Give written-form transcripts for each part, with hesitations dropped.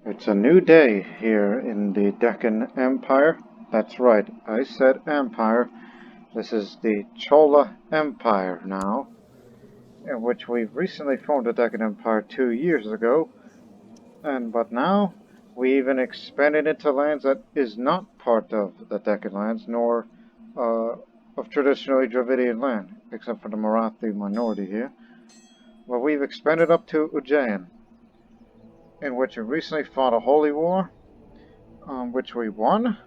It's a new day here in the Deccan Empire. That's right, I said empire. This is the Chola Empire now, in which we've recently formed the Deccan Empire 2 years ago, but now we even expanded into lands that is not part of the Deccan lands, nor of traditionally Dravidian land, except for the Marathi minority here. Well, we've expanded up to Ujjayini, in which we recently fought a holy war, which we won,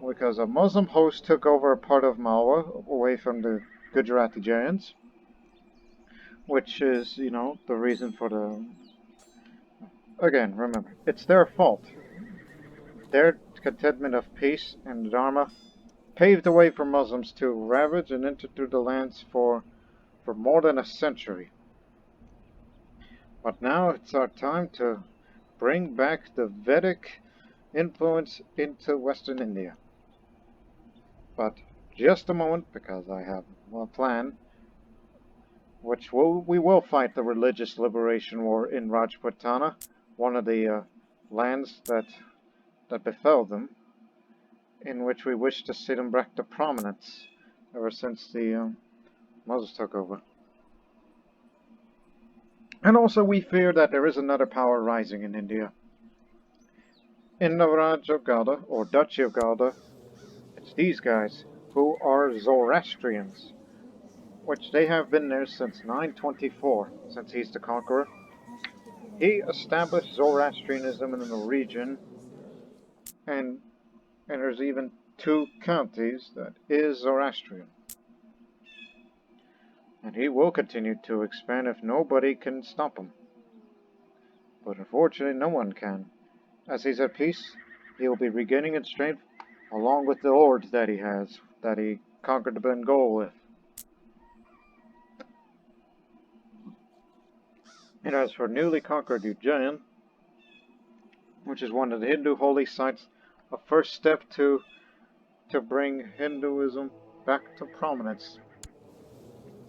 because a Muslim host took over a part of Malwa away from the Gujarati giants, which is, the reason for the... Again, remember, it's their fault. Their contentment of peace and Dharma paved the way for Muslims to ravage and enter through the lands for more than a century. But now it's our time to bring back the Vedic influence into Western India. But just a moment, because I have a plan, which we will fight the religious liberation war in Rajputana, one of the lands that befell them, in which we wish to see them back to prominence ever since the Muslims took over. And also we fear that there is another power rising in India. In the Raj of Gauda, or Duchy of Gauda, it's these guys who are Zoroastrians, which they have been there since 924, since he's the conqueror. He established Zoroastrianism in the region, and there's even 2 counties that is Zoroastrian. And he will continue to expand if nobody can stop him. But unfortunately, no one can. As he's at peace, he will be regaining its strength, along with the lords that he has, that he conquered the Bengal with. And as for newly conquered Ujjayini, which is one of the Hindu holy sites, a first step to bring Hinduism back to prominence,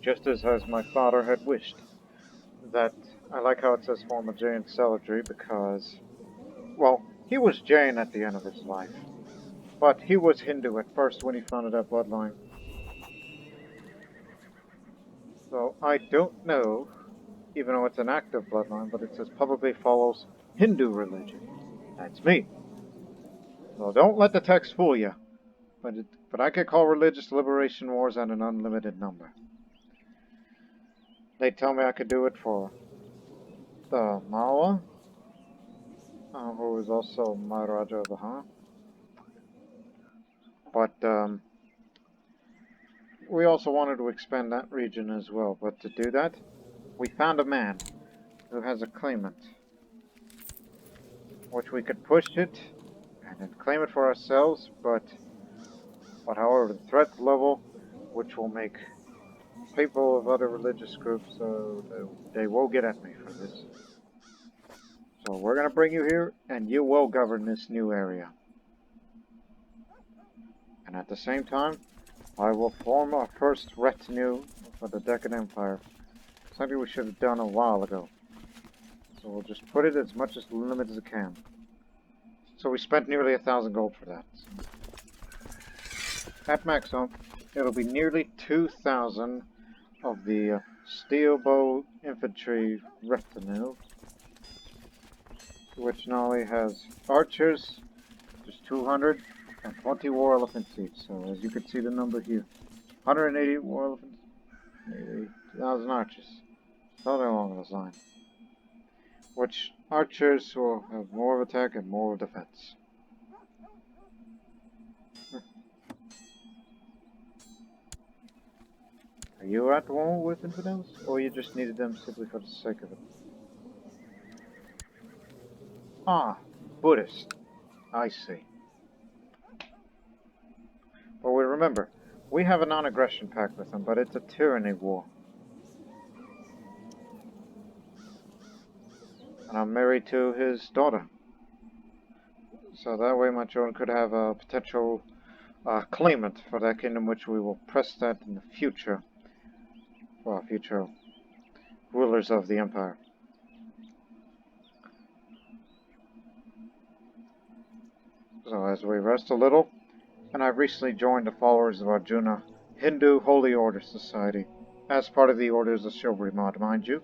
just as my father had wished. That I like how it says former Jain cemetery, because, well, he was Jain at the end of his life, but he was Hindu at first when he founded that bloodline. So I don't know, even though it's an active bloodline, but it says publicly follows Hindu religion. That's me. So don't let the text fool you. But I could call religious liberation wars at an unlimited number. They tell me I could do it for the Malwa, who is also Maharaja of the Han. But we also wanted to expand that region as well. But to do that, we found a man who has a claimant, which we could push it and then claim it for ourselves. But however, the threat level, which will make people of other religious groups, they will get at me for this. So we're going to bring you here, and you will govern this new area. And at the same time, I will form our first retinue for the Deccan Empire. Something we should have done a while ago. So we'll just put it as much as limit as it can. So we spent nearly 1,000 gold for that. So at maximum, it'll be nearly 2,000 of the steel bow infantry retinue, which not only has archers, just 200, and 20 war elephant seats. So as you can see the number here, 180 war elephants, 80,000 archers, something along those lines. Which archers will have more of attack and more of defense. Are you at war with infidels, or you just needed them simply for the sake of it? Ah, Buddhist. I see. But we remember, we have a non-aggression pact with them, but it's a tyranny war. And I'm married to his daughter. So that way my children could have a potential claimant for that kingdom, which we will press that in the future. For future rulers of the empire. So as we rest a little, and I've recently joined the Followers of Arjuna Hindu Holy Order Society, as part of the Orders of Chivalry mod, mind you.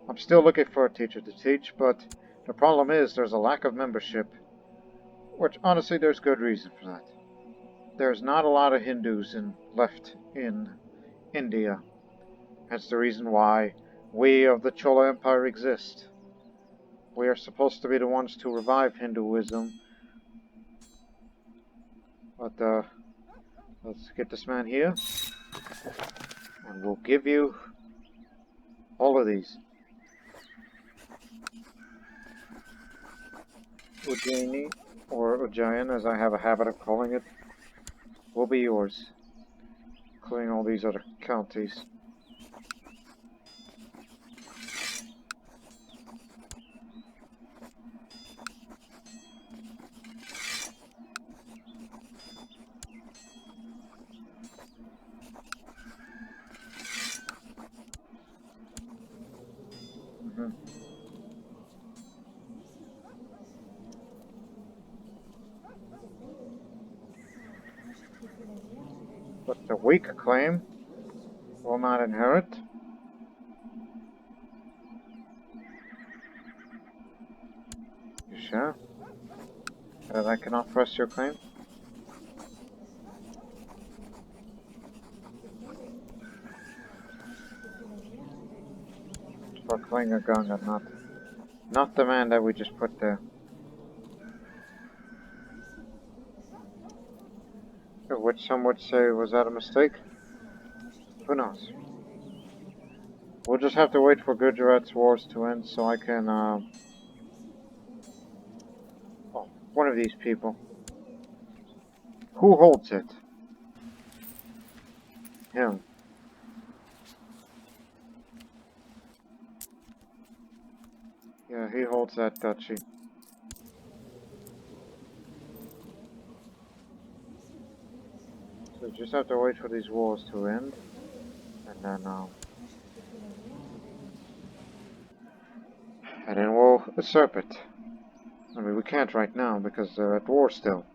I'm still looking for a teacher to teach, but the problem is there's a lack of membership, which honestly there's good reason for that. There's not a lot of Hindus left in India. That's the reason why we of the Chola Empire exist. We are supposed to be the ones to revive Hinduism. But let's get this man here, and we'll give you all of these. Ujjayini, or Ujjayini as I have a habit of calling it, will be yours, including all these other counties. But the weak claim will not inherit. You sure that I cannot press your claim? For Klingaganga, not the man that we just put there. Which some would say, was that a mistake? Who knows? We'll just have to wait for Gujarat's wars to end so I can, oh, one of these people. Who holds it? Him. Yeah, he holds that duchy. So just have to wait for these wars to end, and then we'll usurp it. I mean, we can't right now because they're at war still.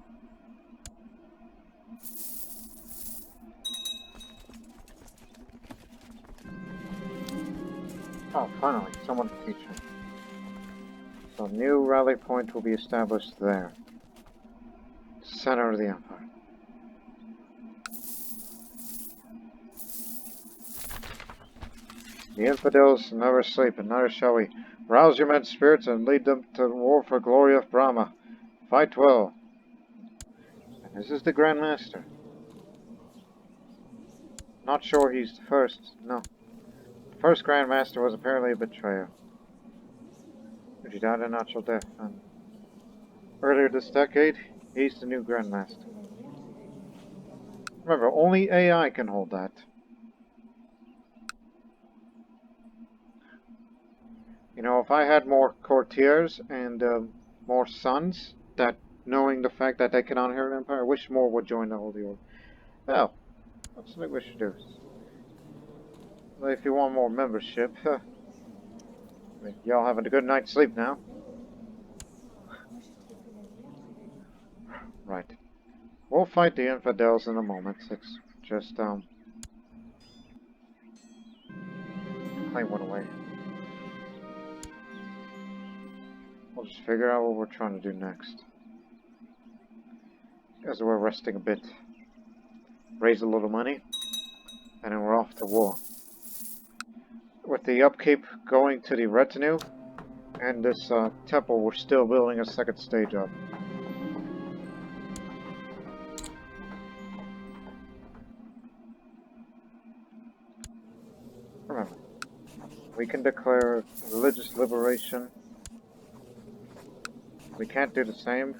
Oh, finally, someone to teach me. So a new rally point will be established there. Center of the Empire. The infidels never sleep, and neither shall we. Rouse your men's spirits and lead them to war for glory of Brahma. Fight well. And this is the Grand Master. Not sure he's the first. No. The first Grand Master was apparently a betrayer. But he died a natural death. And earlier this decade, he's the new Grand Master. Remember, only AI can hold that. You know, if I had more courtiers and more sons, that knowing the fact that they cannot inherit an empire, I wish more would join the Holy Order. Well, that's what we should do. Well, if you want more membership, y'all having a good night's sleep now. Right. We'll fight the infidels in a moment. It's just, claim one away. We'll just figure out what we're trying to do next. As we're resting a bit. Raise a little money. And then we're off to war. With the upkeep going to the retinue, and this temple, we're still building a second stage up. Remember, we can declare religious liberation. We can't do the same.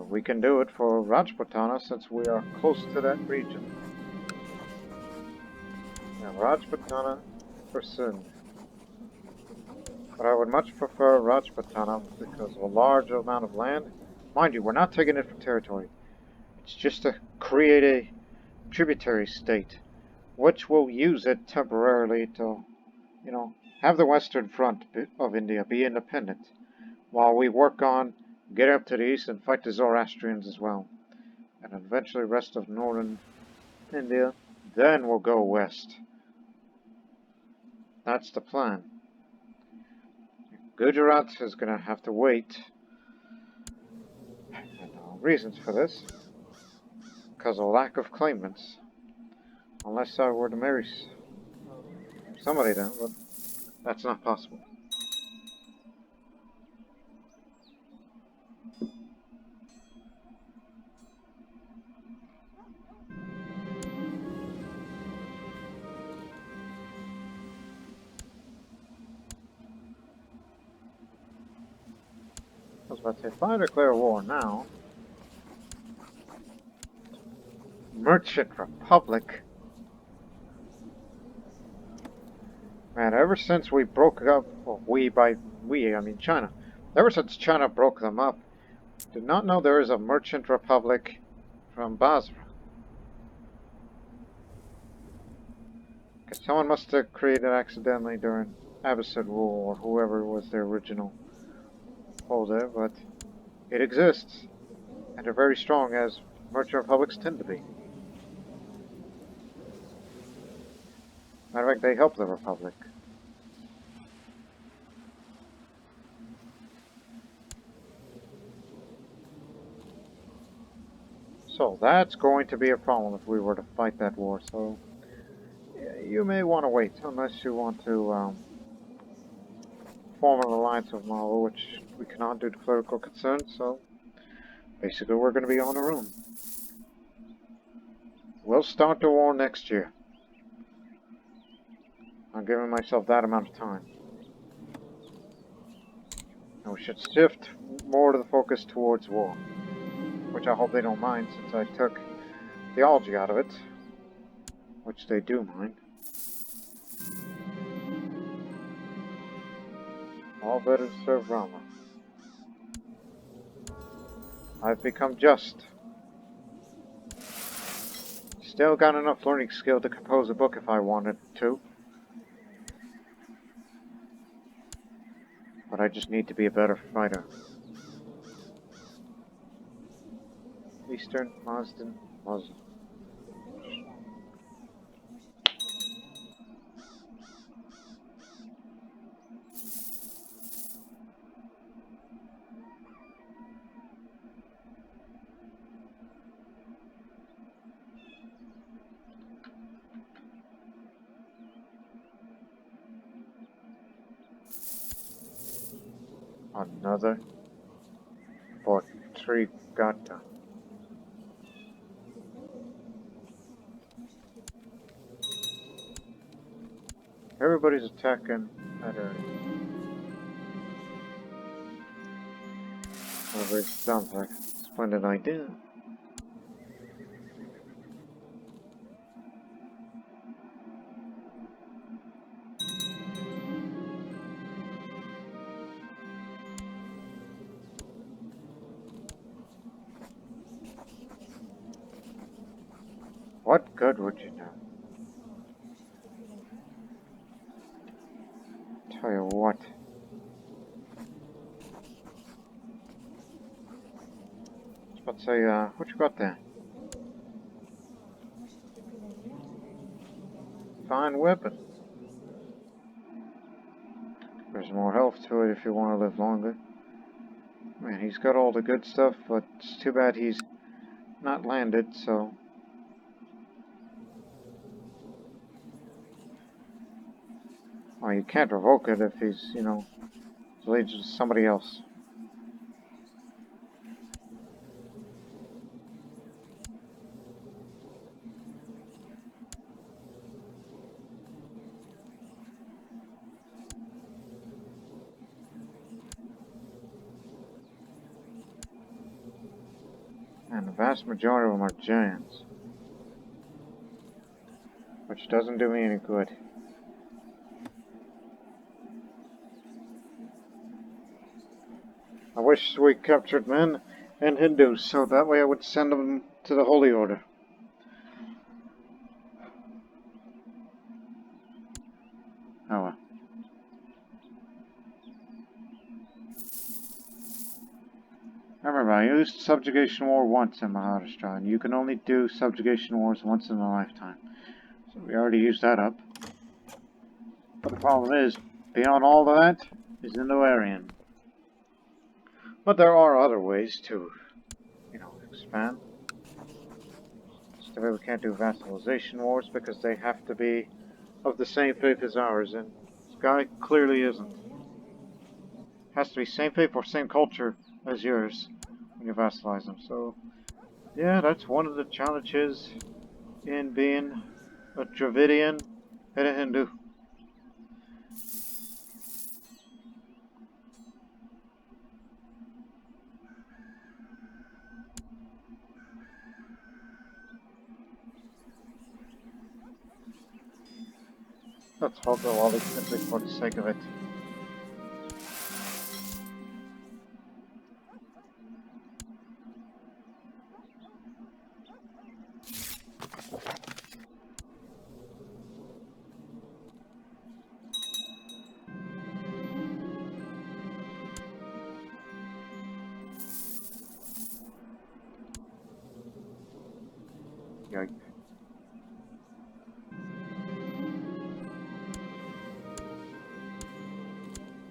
We can do it for Rajputana since we are close to that region. Now, Rajputana for Sindh. But I would much prefer Rajputana because of a large amount of land. Mind you, we're not taking it for territory. It's just to create a tributary state, which will use it temporarily to, have the western front of India be independent, while we work on get up to the east and fight the Zoroastrians as well. And eventually the rest of northern India. Then we'll go west. That's the plan. Gujarat is going to have to wait. And reasons for this. Because of lack of claimants. Unless I were to marry somebody then, but that's not possible. I was about to say, if I declare war now, Merchant Republic. Man, ever since we broke up, well, I mean China. Ever since China broke them up, did not know there is a Merchant Republic from Basra. Because someone must have created it accidentally during Abbasid rule, or whoever was the original holder, but it exists. And they're very strong, as Merchant Republics tend to be. Matter of fact, they help the Republic. So that's going to be a problem if we were to fight that war, so you may want to wait, unless you want to form an alliance with Marvel, which we cannot due to political concerns, so basically we're going to be on our own. We'll start the war next year. I'm giving myself that amount of time. And we should shift more to the focus towards war, which I hope they don't mind since I took theology out of it, which they do mind. All better serve Rama. I've become just. Still got enough learning skill to compose a book if I wanted to. But I just need to be a better fighter. Eastern, Mazdan, Muslim. Another Portrigata. Everybody's attacking at area. Whatever it sounds like. Splendid idea. What good would you do? Tell you what. I was about to say, what you got there? Fine weapon. There's more health to it if you want to live longer. Man, he's got all the good stuff, but it's too bad he's not landed, so... Well, you can't revoke it if he's, you know, related to somebody else. And the vast majority of them are giants. Which doesn't do me any good. I wish we captured men and Hindus, so that way I would send them to the Holy Order. Oh well. Remember, I used subjugation war once in Maharashtra, and you can only do subjugation wars once in a lifetime. So we already used that up. But the problem is, beyond all of that, is Indo-Aryan. But there are other ways to, expand. Still, we can't do vassalization wars because they have to be of the same faith as ours, and this guy clearly isn't. Has to be same faith or same culture as yours when you vassalize them. So, yeah, that's one of the challenges in being a Dravidian and a Hindu. Let's hold the lolly simply for the sake of it. Yikes.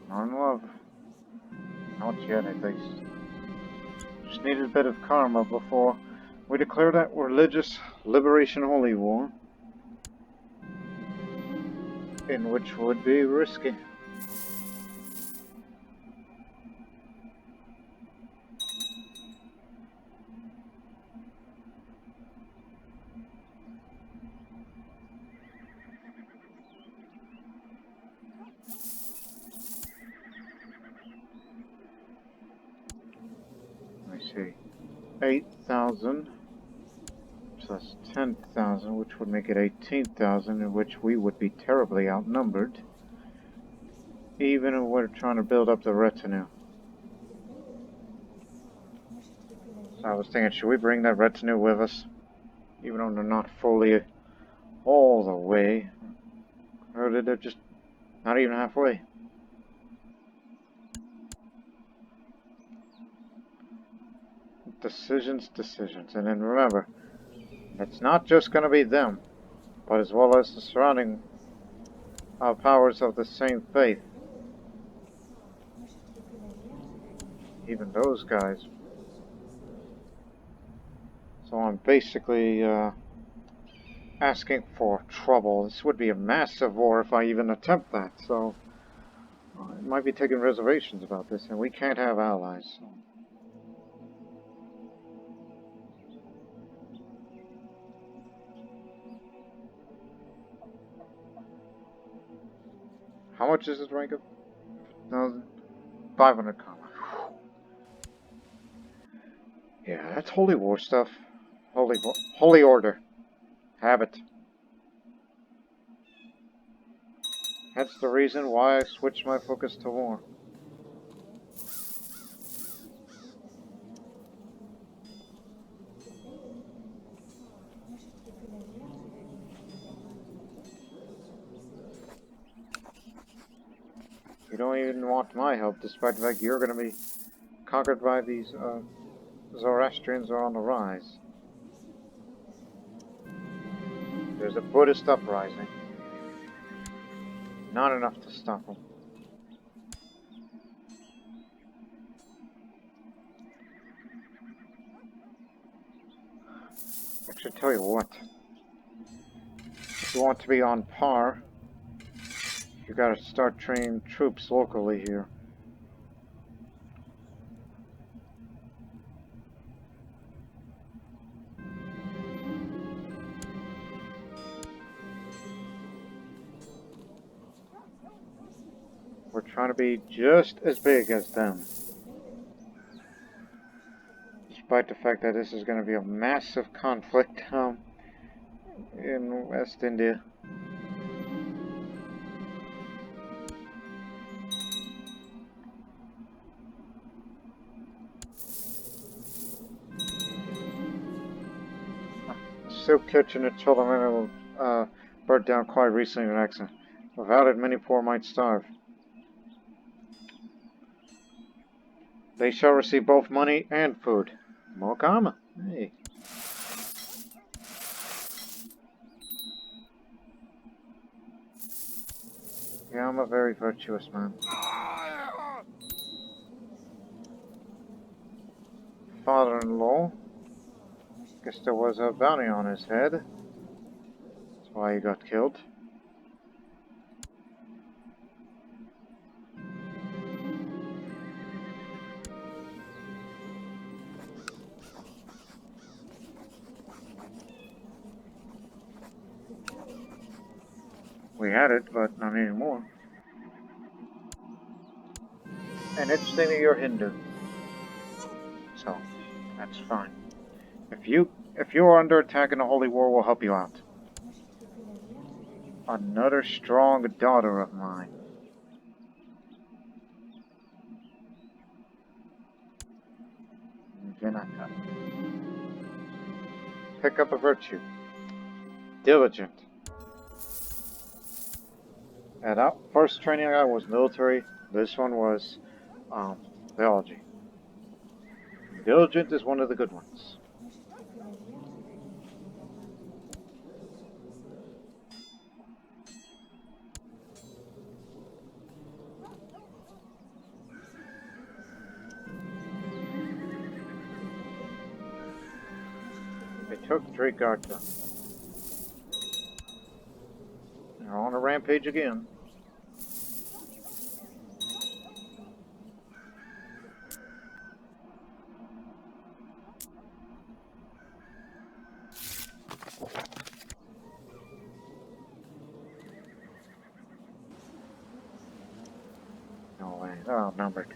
Not in love. Not yet, at least. Just needed a bit of karma before we declare that religious liberation holy war. In which would be risky. Let me see. 8,000 plus 10,000, which would make it 18,000, in which we would be terribly outnumbered. Even if we're trying to build up the retinue. So I was thinking, should we bring that retinue with us? Even though they're not fully all the way. Or they're just not even halfway. Decisions. And then remember, it's not just going to be them, but as well as the surrounding powers of the same faith. Even those guys. So I'm basically asking for trouble. This would be a massive war if I even attempt that, so I might be taking reservations about this, and we can't have allies. So. How much is this rank of? 500 karma. Yeah, that's holy war stuff. Holy order. Have it. That's the reason why I switched my focus to war. You don't even want my help, despite the fact you're going to be conquered by these Zoroastrians are on the rise. There's a Buddhist uprising. Not enough to stop them. I should tell you what. If you want to be on par, you gotta start training troops locally here. We're trying to be just as big as them. Despite the fact that this is going to be a massive conflict in West India. Silk kitchen at Chola Empire burnt down quite recently in an accident. Without it, many poor might starve. They shall receive both money and food. More karma. Hey. Yeah, I'm a very virtuous man. Father-in-law. Guess there was a bounty on his head. That's why he got killed. We had it, but not anymore. And interesting that you're Hindu. So, that's fine. If you are under attack in the Holy War, we'll help you out. Another strong daughter of mine. Vinata. Pick up a virtue. Diligent. And that first training I got was military. This one was theology. Diligent is one of the good ones. They took Dragarta. They're on a rampage again. No way, they're outnumbered.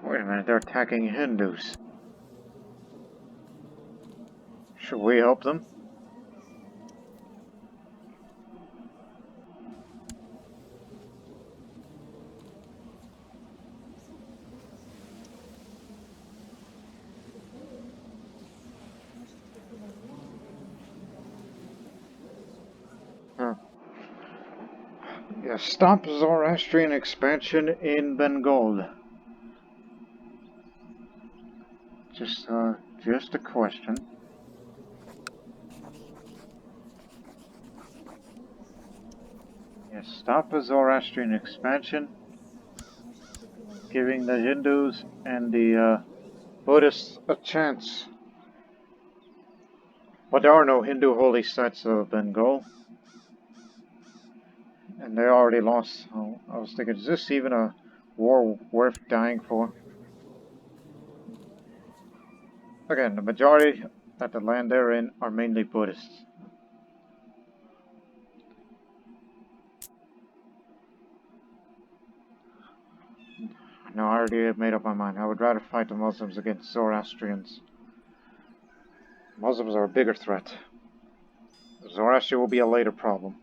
Wait a minute, they're attacking Hindus. Should we help them? Huh. Yeah, stop Zoroastrian expansion in Bengal. Just a question. Yes, stop the Zoroastrian expansion, giving the Hindus and the Buddhists a chance. But there are no Hindu holy sites of Bengal. And they already lost. Oh, I was thinking, is this even a war worth dying for? Again, the majority at the land they're in are mainly Buddhists. No, I already have made up my mind. I would rather fight the Muslims against Zoroastrians. Muslims are a bigger threat. Zoroastrian will be a later problem.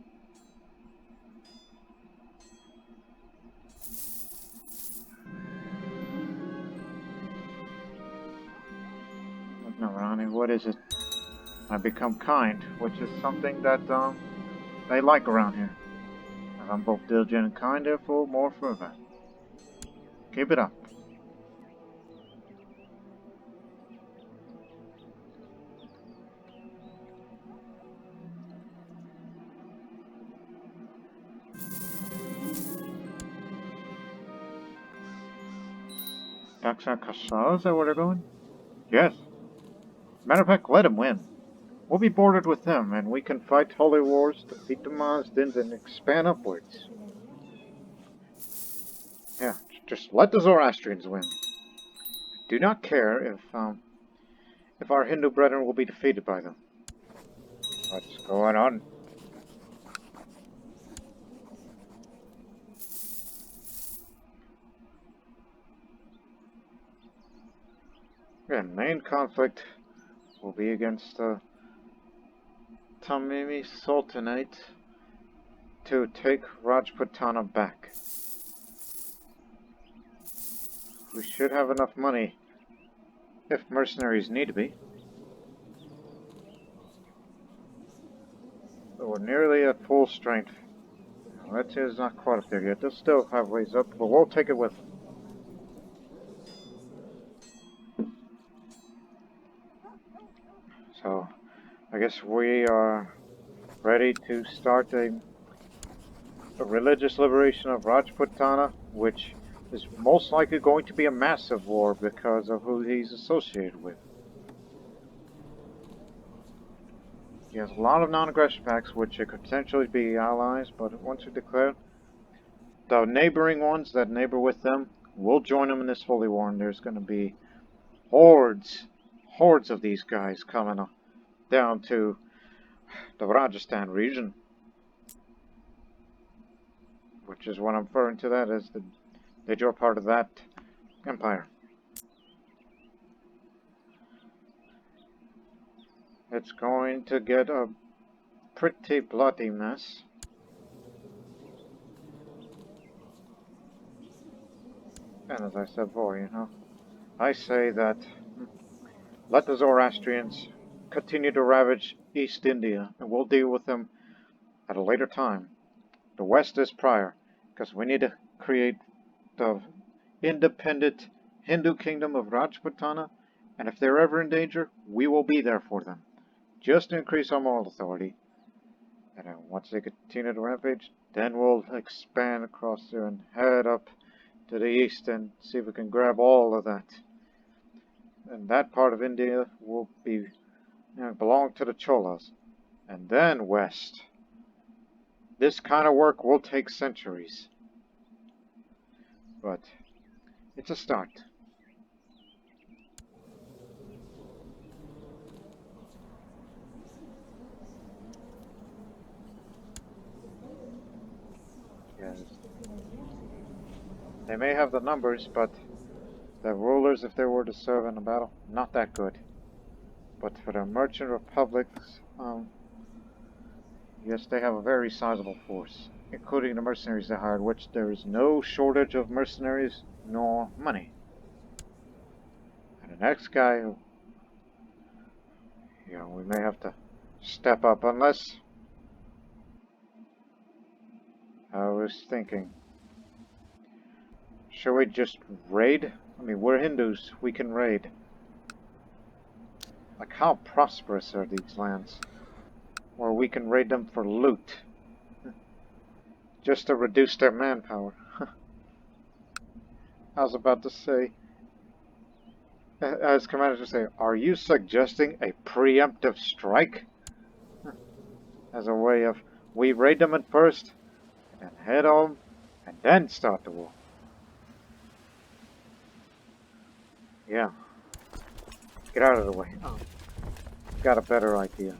No, Ronnie, what is it? I become kind, which is something that they like around here. As I'm both diligent and kind, therefore more fervent. Keep it up. Daxa Kasha, is that where they're going? Yes. Matter of fact, let him win. We'll be bordered with them, and we can fight holy wars, defeat the Mazdins, and expand upwards. Yeah, just let the Zoroastrians win. Do not care if our Hindu brethren will be defeated by them. What's going on? Again, main conflict will be against the Tamimi Sultanate to take Rajputana back. We should have enough money if mercenaries need to be. So we're nearly at full strength. Retinue is not quite up there yet. They'll still have ways up, but we'll take it with them. So, I guess we are ready to start a religious liberation of Rajputana, which is most likely going to be a massive war because of who he's associated with. He has a lot of non-aggression pacts, which could potentially be allies, but once we declare, the neighboring ones that neighbor with them will join them in this holy war, and there's going to be hordes of these guys coming down to the Rajasthan region, which is what I'm referring to that as they draw part of that empire. It's going to get a pretty bloody mess. And as I said before, I say that let the Zoroastrians continue to ravage East India, and we'll deal with them at a later time. The West is prior, because we need to create the independent Hindu kingdom of Rajputana, and if they're ever in danger, we will be there for them, just to increase our moral authority. And then once they continue to rampage, then we'll expand across there and head up to the east and see if we can grab all of that. And that part of India will be belong to the Cholas. And then west. This kind of work will take centuries. But it's a start. Yes. They may have the numbers, but the rulers, if they were to serve in a battle, not that good. But for the merchant republics, yes, they have a very sizable force, including the mercenaries they hired, which there is no shortage of mercenaries nor money. And the next guy, we may have to step up, unless I was thinking, should we just raid? I mean, we're Hindus, we can raid. Like, how prosperous are these lands? Where we can raid them for loot. Just to reduce their manpower. I was about to say, as commanders would say, are you suggesting a preemptive strike? As a way of, we raid them at first, and then head home, and then start the war. Yeah. Get out of the way. Oh. Got a better idea.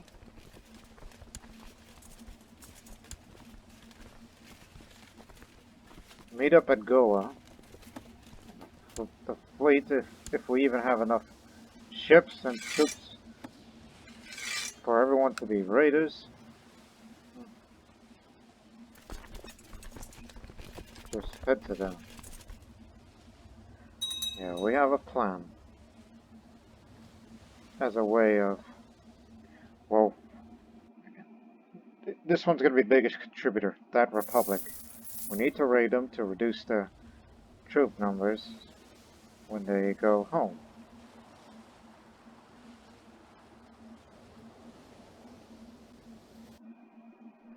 Meet up at Goa. The fleet, if we even have enough ships and troops for everyone to be raiders. Just head to them. Yeah, we have a plan. As a way of, well, this one's going to be the biggest contributor, that republic. We need to raid them to reduce their troop numbers when they go home.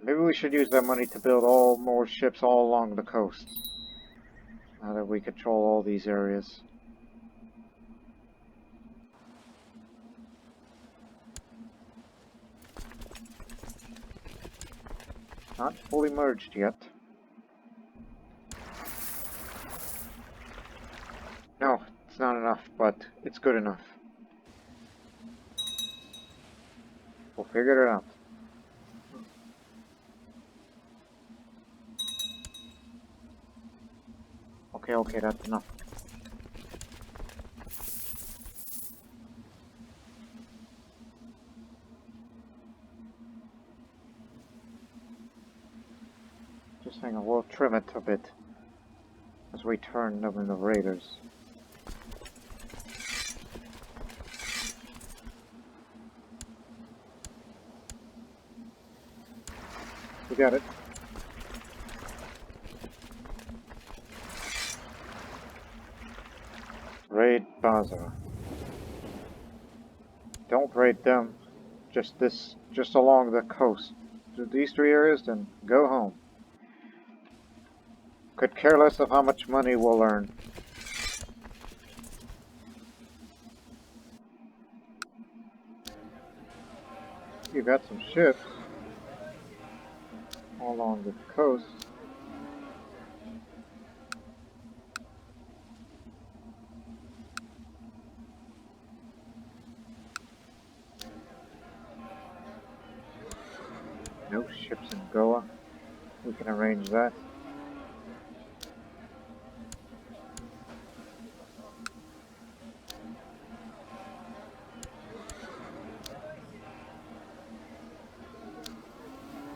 Maybe we should use that money to build more ships all along the coast. Now that we control all these areas. Not fully merged yet. No, it's not enough, but it's good enough. We'll figure it out. Okay, that's enough. Just hang on, we'll trim it a bit as we turn them into raiders. We got it. Raid Basra. Don't raid them. Just along the coast. These 3 areas, then go home. Could care less of how much money we'll earn. You got some ships all along the coast. No ships in Goa. We can arrange that.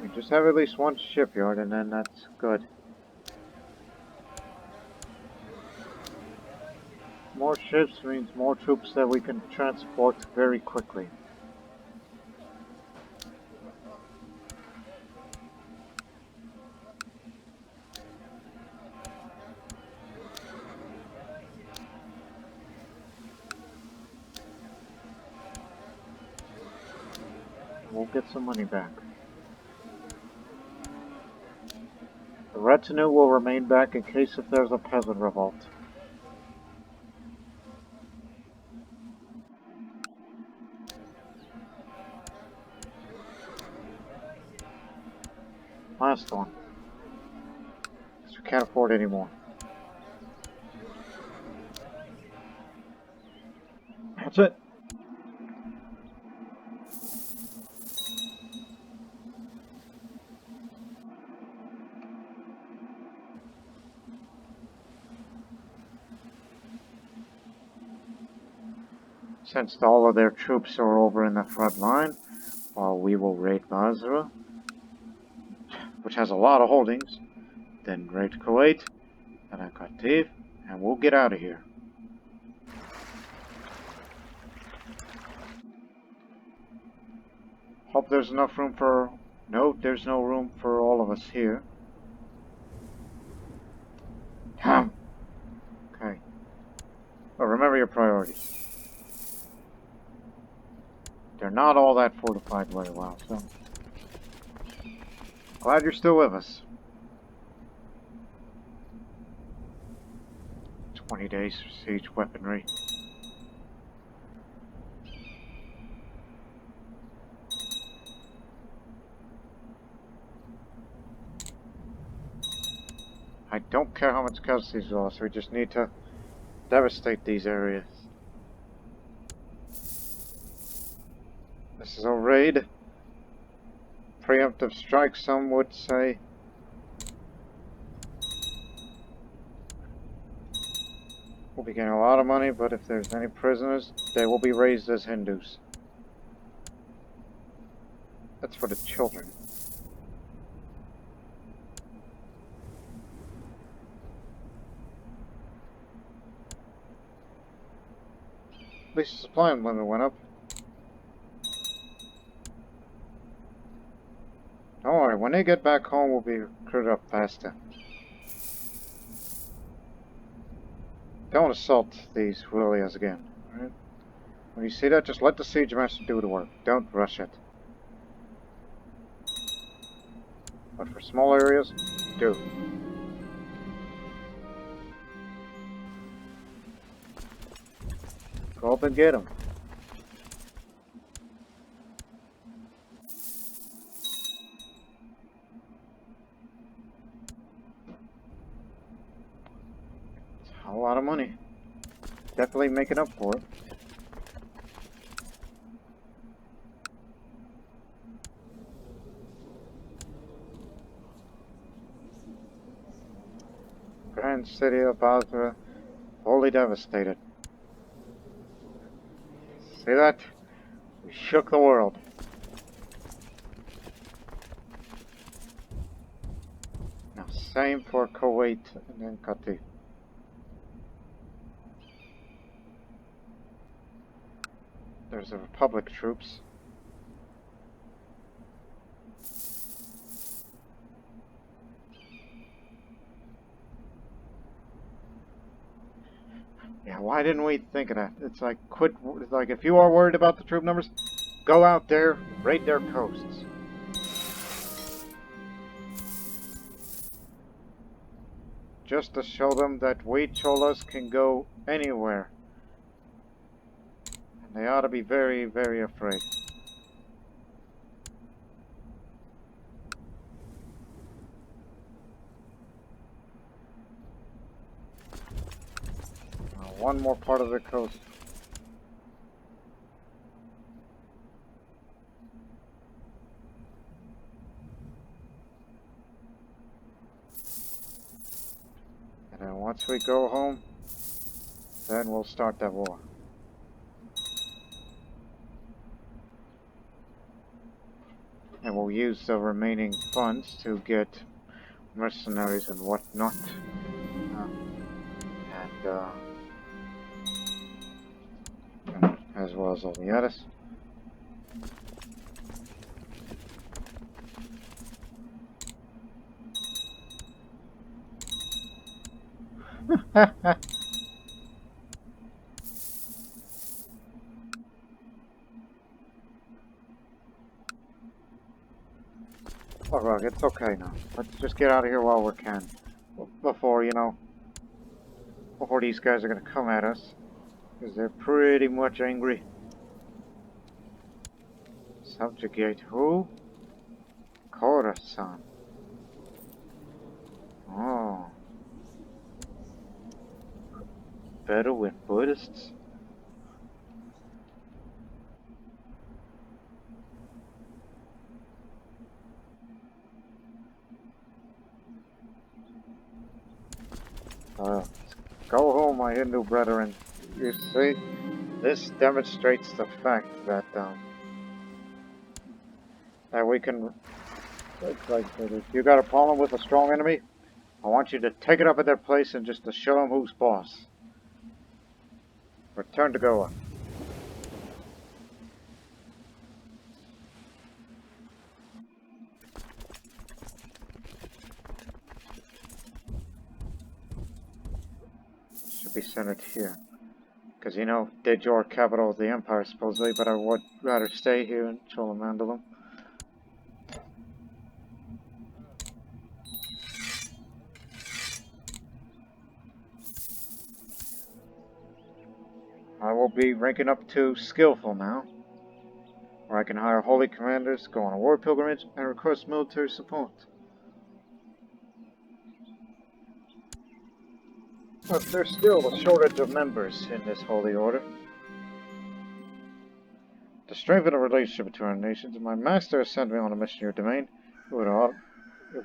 We just have at least 1 shipyard and then that's good. More ships means more troops that we can transport very quickly. We'll get some money back. The retinue will remain back in case if there's a peasant revolt. Last one. Because we can't afford any more. That's it. Since all of their troops are over in the front line, we will raid Basra, which has a lot of holdings, then raid Kuwait, and Qatif, and we'll get out of here. Hope there's enough room for... No, there's no room for all of us here. Okay. But remember your priorities. They're not all that fortified very well, so... Glad you're still with us. 20 days for siege weaponry. I don't care how much casualties we lost, we just need to devastate these areas. This is a raid. Preemptive strike, some would say. We'll be getting a lot of money, but if there's any prisoners, they will be raised as Hindus. That's for the children. At least the supply limit went up. Don't worry, when they get back home, we'll be recruited up faster. Don't assault these willias again, alright? When you see that, just let the siege master do the work. Don't rush it. But for small areas, do. Go up and get them. A lot of money. Definitely making up for it. Grand city of Basra, wholly devastated. See that? We shook the world. Now same for Kuwait and then Qatif. There's the Republic troops. Yeah, why didn't we think of that? It's like, it's like, if you are worried about the troop numbers, go out there, raid their coasts. Just to show them that we Cholas can go anywhere. And they ought to be very, very afraid. One more part of the coast. And then once we go home, then we'll start that war. And we'll use the remaining funds to get mercenaries and whatnot. As well as all the others. Oh, look, it's okay now. Let's just get out of here while we can. Before, you know, before these guys are gonna come at us. Because they're pretty much angry. Subjugate who? Khorasan. Oh. Bedouin Buddhists? Go home, my Hindu brethren. You see, this demonstrates the fact that that we can. It's like if you got a problem with a strong enemy, I want you to take it up at their place and just to show them who's boss. Return to Goa. Should be centered here. Because, you know, Dejor, capital of the empire, supposedly, but I would rather stay here in Cholamandalam. I will be ranking up to skillful now, where I can hire holy commanders, go on a war pilgrimage, and request military support. But there's still a shortage of members in this holy order. To strengthen the relationship between our nations, my master has sent me on a mission to your domain. It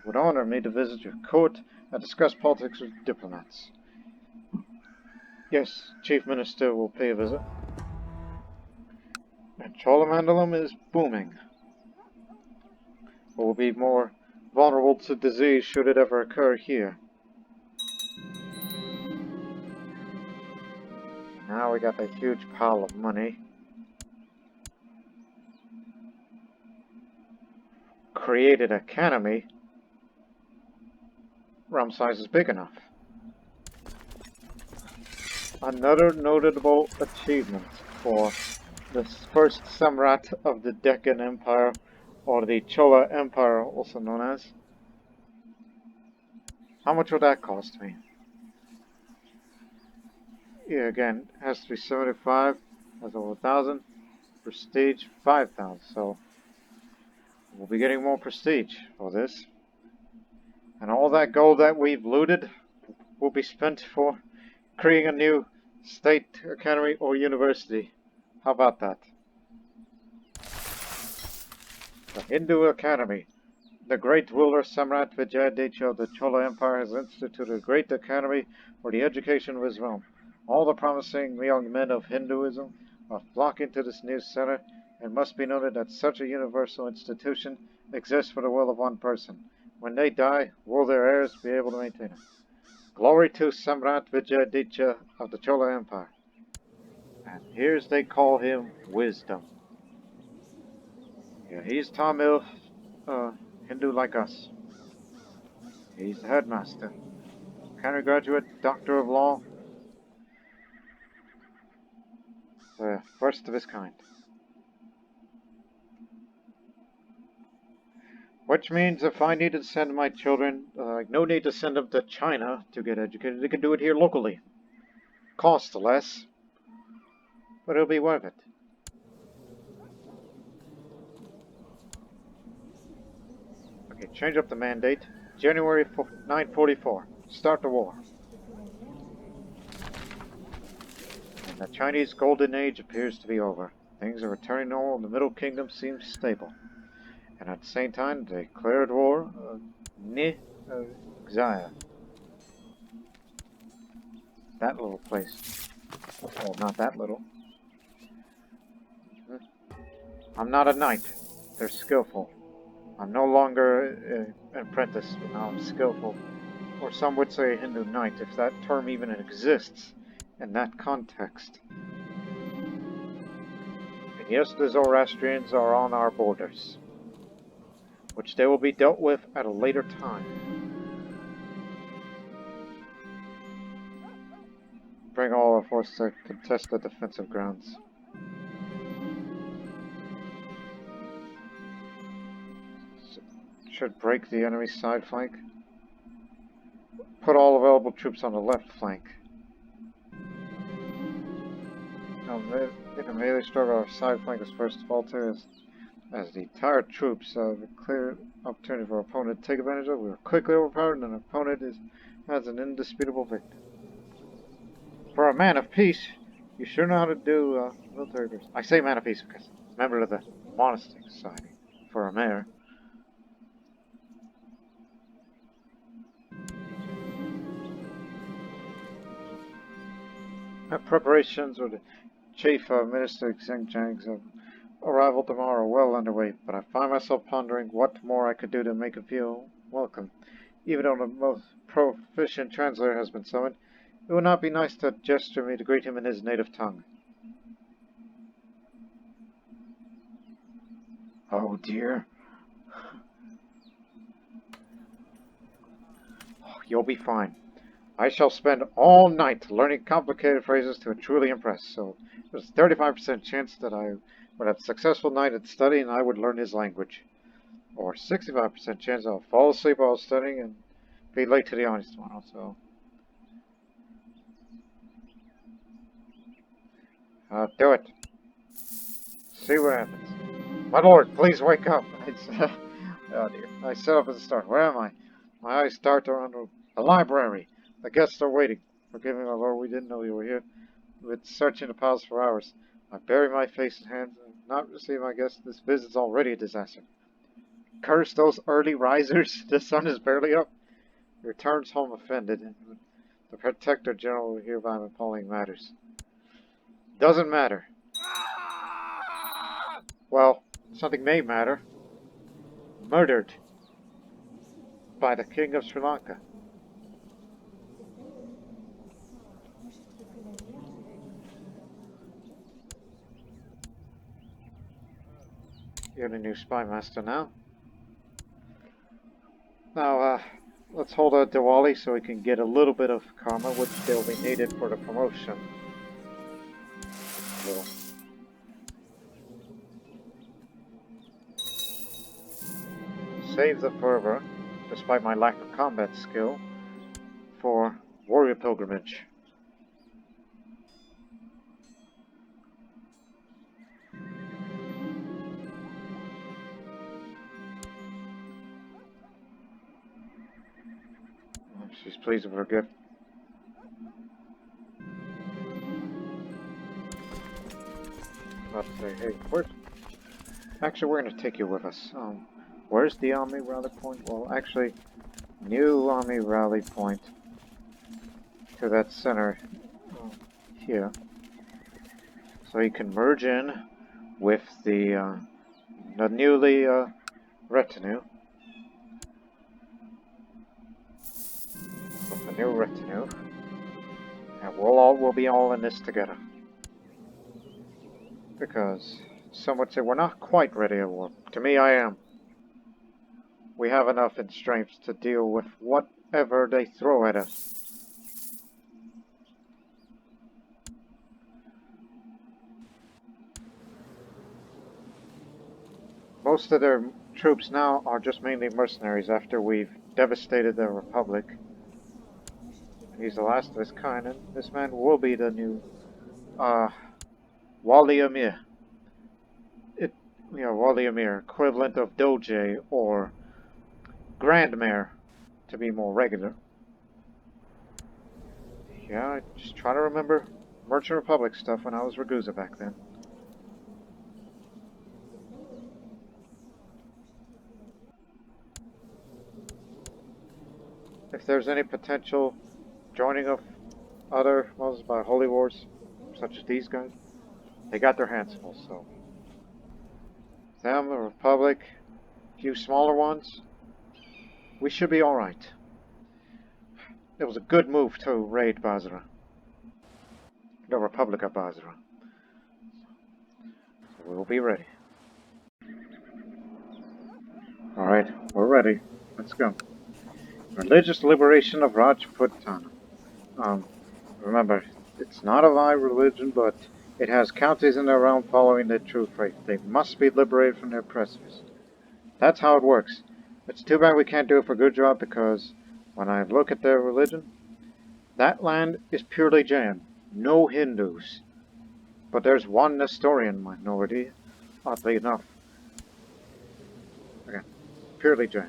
would honor me to visit your court and discuss politics with diplomats. Yes, Chief Minister will pay a visit. And Cholamandalam is booming. But will be more vulnerable to disease should it ever occur here. Now we got a huge pile of money. Created an academy. Realm size is big enough. Another notable achievement for the first Samrat of the Deccan Empire, or the Chola Empire also known as. How much would that cost me? Yeah, again, it has to be 75, that's over 1,000. Prestige, 5,000, so we'll be getting more prestige for this. And all that gold that we've looted will be spent for creating a new state academy or university. How about that? The Hindu Academy. The great ruler Samrat Vicayâtitta of the Chola Empire has instituted a great academy for the education of his realm. All the promising young men of Hinduism are flocking to this new center, and must be noted that such a universal institution exists for the will of one person. When they die, will their heirs be able to maintain it? Glory to Samrat Vicayâtitta of the Chola Empire. And here's they call him Wisdom. Yeah, he's Tamil, Hindu like us. He's the headmaster. Academy graduate, Doctor of Law. The first of his kind. Which means if I need to send my children, no need to send them to China to get educated. They can do it here locally. Cost less, but it'll be worth it. Okay, change up the mandate. January 944. Start the war. And the Chinese Golden Age appears to be over. Things are returning normal and the Middle Kingdom seems stable. And at the same time, the declared war of Xia. That little place. Well, not that little. I'm not a knight. They're skillful. I'm no longer an apprentice, but now I'm skillful. Or some would say a Hindu knight, if that term even exists in that context. And yes, the Zoroastrians are on our borders, which they will be dealt with at a later time. Bring all our forces to contest the defensive grounds. Should break the enemy's side flank. Put all available troops on the left flank. Now, in a melee struggle, our side flank is first to falter as the tired troops have a clear opportunity for our opponent to take advantage of. We are quickly overpowered and an opponent has an indisputable victory. For a man of peace, you sure know how to do military business. I say man of peace because member of the monastic society. For a mayor. Preparations with the chief minister Xinjiang's arrival tomorrow are well underway, but I find myself pondering what more I could do to make him feel welcome. Even though the most proficient translator has been summoned, it would not be nice to gesture me to greet him in his native tongue. Oh dear. Oh, you'll be fine. I shall spend all night learning complicated phrases to truly impress, so there's a 35% chance that I would have a successful night at study and I would learn his language. Or 65% chance I'll fall asleep while studying and be late to the audience tomorrow, so... do it. See what happens. My lord, please wake up. Oh dear. I set up at the start. Where am I? My eyes dart around the library. The guests are waiting. Forgive me, my lord, we didn't know you were here. We've been searching the palace for hours. I bury my face in hands and not receive my guests. This visit's already a disaster. Curse those early risers. The sun is barely up. He returns home offended, and the Protector General will hear about appalling matters. Doesn't matter. Well, something may matter. Murdered by the King of Sri Lanka. You're the new spy master now. Now, let's hold a Diwali so we can get a little bit of karma, which will be needed for the promotion. Save the fervor, despite my lack of combat skill, for warrior pilgrimage. She's pleased with her gift. About to say, hey, actually, we're going to take you with us. Where's the army rally point? Well, actually, new army rally point to that center here. So you can merge in with the newly retinue. With the new retinue. And we'll be all in this together. Because some would say we're not quite ready at war. To me, I am. We have enough in strength to deal with whatever they throw at us. Most of their troops now are just mainly mercenaries after we've devastated the Republic. He's the last of his kind, and this man will be the new, Wali Amir. Wali Amir, equivalent of Doge or Grand Mayor, to be more regular. Yeah, I just try to remember Merchant Republic stuff when I was Ragusa back then. If there's any potential joining of other Moses by holy wars, such as these guys, they got their hands full, so. Them, the Republic, a few smaller ones, we should be alright. It was a good move to raid Basra. The Republic of Basra. So we'll be ready. Alright, we're ready. Let's go. Religious liberation of Rajputana. Remember, it's not a live religion, but it has counties in their realm following the true faith. They must be liberated from their oppressors. That's how it works. It's too bad we can't do it for Gujarat, because when I look at their religion, that land is purely Jain. No Hindus. But there's one Nestorian minority, oddly enough. Again, purely Jain.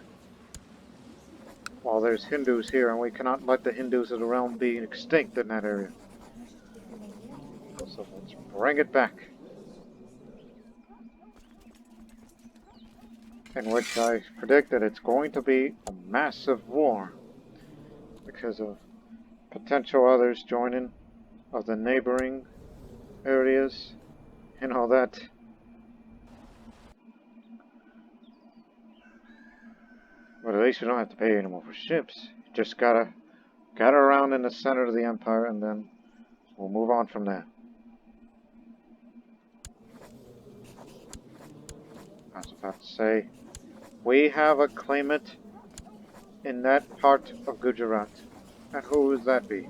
While there's Hindus here, and we cannot let the Hindus of the realm be extinct in that area. So let's bring it back. In which I predict that it's going to be a massive war because of potential others joining of the neighboring areas and all that. But at least we don't have to pay anymore for ships. Just gotta around in the center of the empire, and then we'll move on from there. I was about to say, we have a claimant in that part of Gujarat. And who would that be?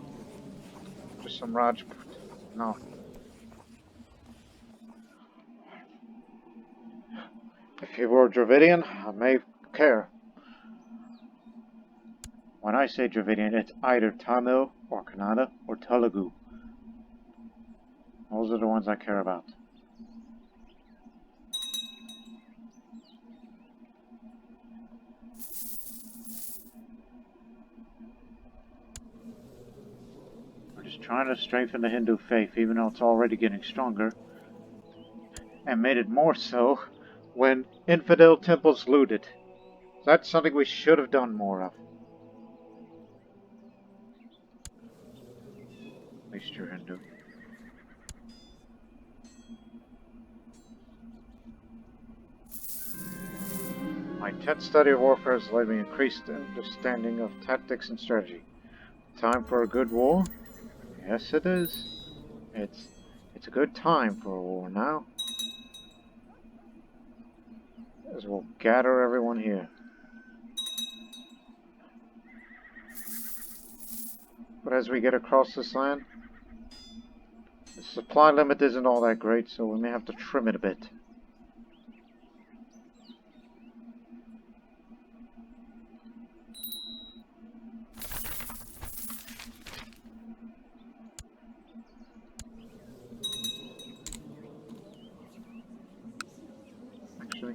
Just some Rajput? No. If he were Dravidian, I may care. When I say Dravidian, it's either Tamil or Kannada or Telugu. Those are the ones I care about. We're just trying to strengthen the Hindu faith, even though it's already getting stronger. And made it more so when infidel temples looted. That's something we should have done more of. At least you're Hindu. My intense study of warfare has led me increased understanding of tactics and strategy. Time for a good war? Yes, it is. It's a good time for a war now. As we'll gather everyone here. But as we get across this land, the supply limit isn't all that great, so we may have to trim it a bit. Actually.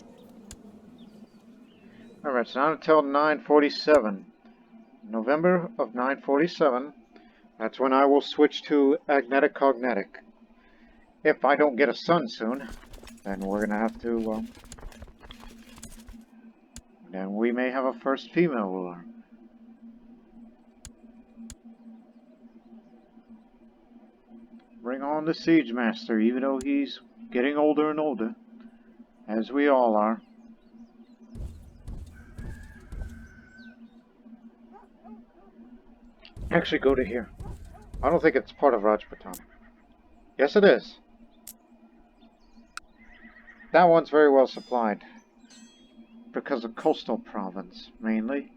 Alright, so not until 947. November of 947. That's when I will switch to agnetic cognetic. If I don't get a son soon, then we're gonna have to, then we may have a first female ruler. Bring on the Siege Master, even though he's getting older and older, as we all are. Actually, go to here. I don't think it's part of Rajputana. Yes, it is. That one's very well supplied. Because of coastal province, mainly.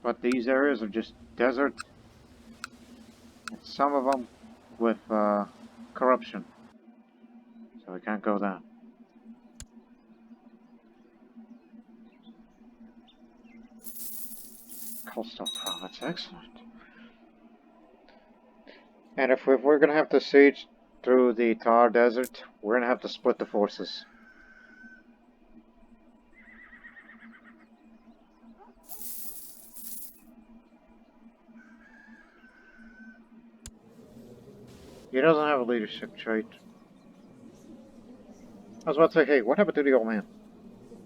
But these areas are just desert. And some of them with corruption. So we can't go there. Coastal province, excellent. And if we're going to have to siege through the Thar Desert, we're going to have to split the forces. He doesn't have a leadership trait. I was about to say, hey, what happened to the old man?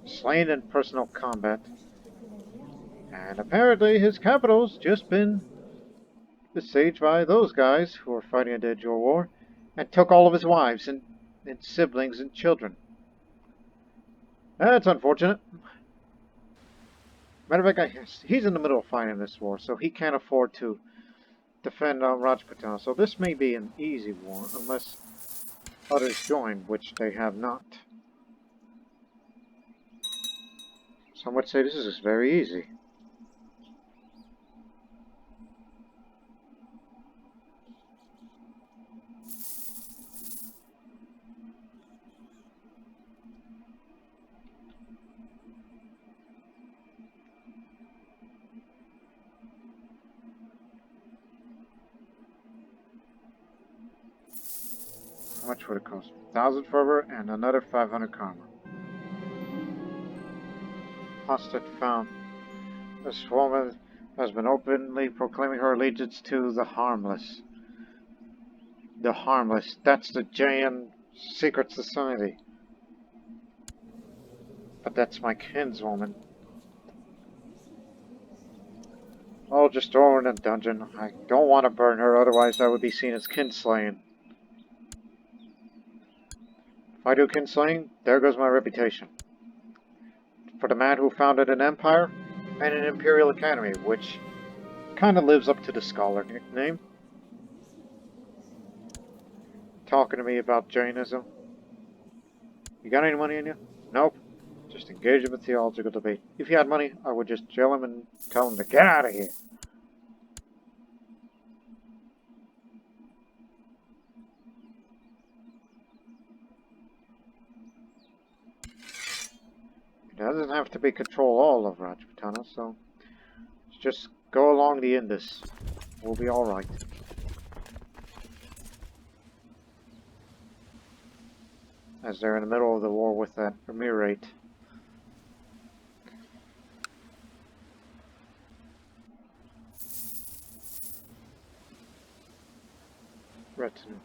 Slain in personal combat. And apparently his capital's just been besieged by those guys who are fighting a dead Joe war and took all of his wives and siblings and children. That's unfortunate. Matter of fact, he's in the middle of fighting this war, so he can't afford to defend Rajputana. So this may be an easy war, unless others join, which they have not. Some would say this is very easy. How much would it cost? 1,000 fervor and another 500 karma. Hostage found. This woman has been openly proclaiming her allegiance to the Harmless. The Harmless. That's the Jain secret society. But that's my kinswoman. I'll just throw her in a dungeon. I don't want to burn her, otherwise I would be seen as kinslaying. If I do kinslaying, there goes my reputation. For the man who founded an empire and an imperial academy, which kind of lives up to the scholar nickname. Talking to me about Jainism. You got any money in you? Nope. Just engage in a theological debate. If you had money, I would just jail him and tell him to get out of here. It doesn't have to be control all of Rajputana, so just go along the Indus. We'll be alright. As they're in the middle of the war with that emirate. Retinue.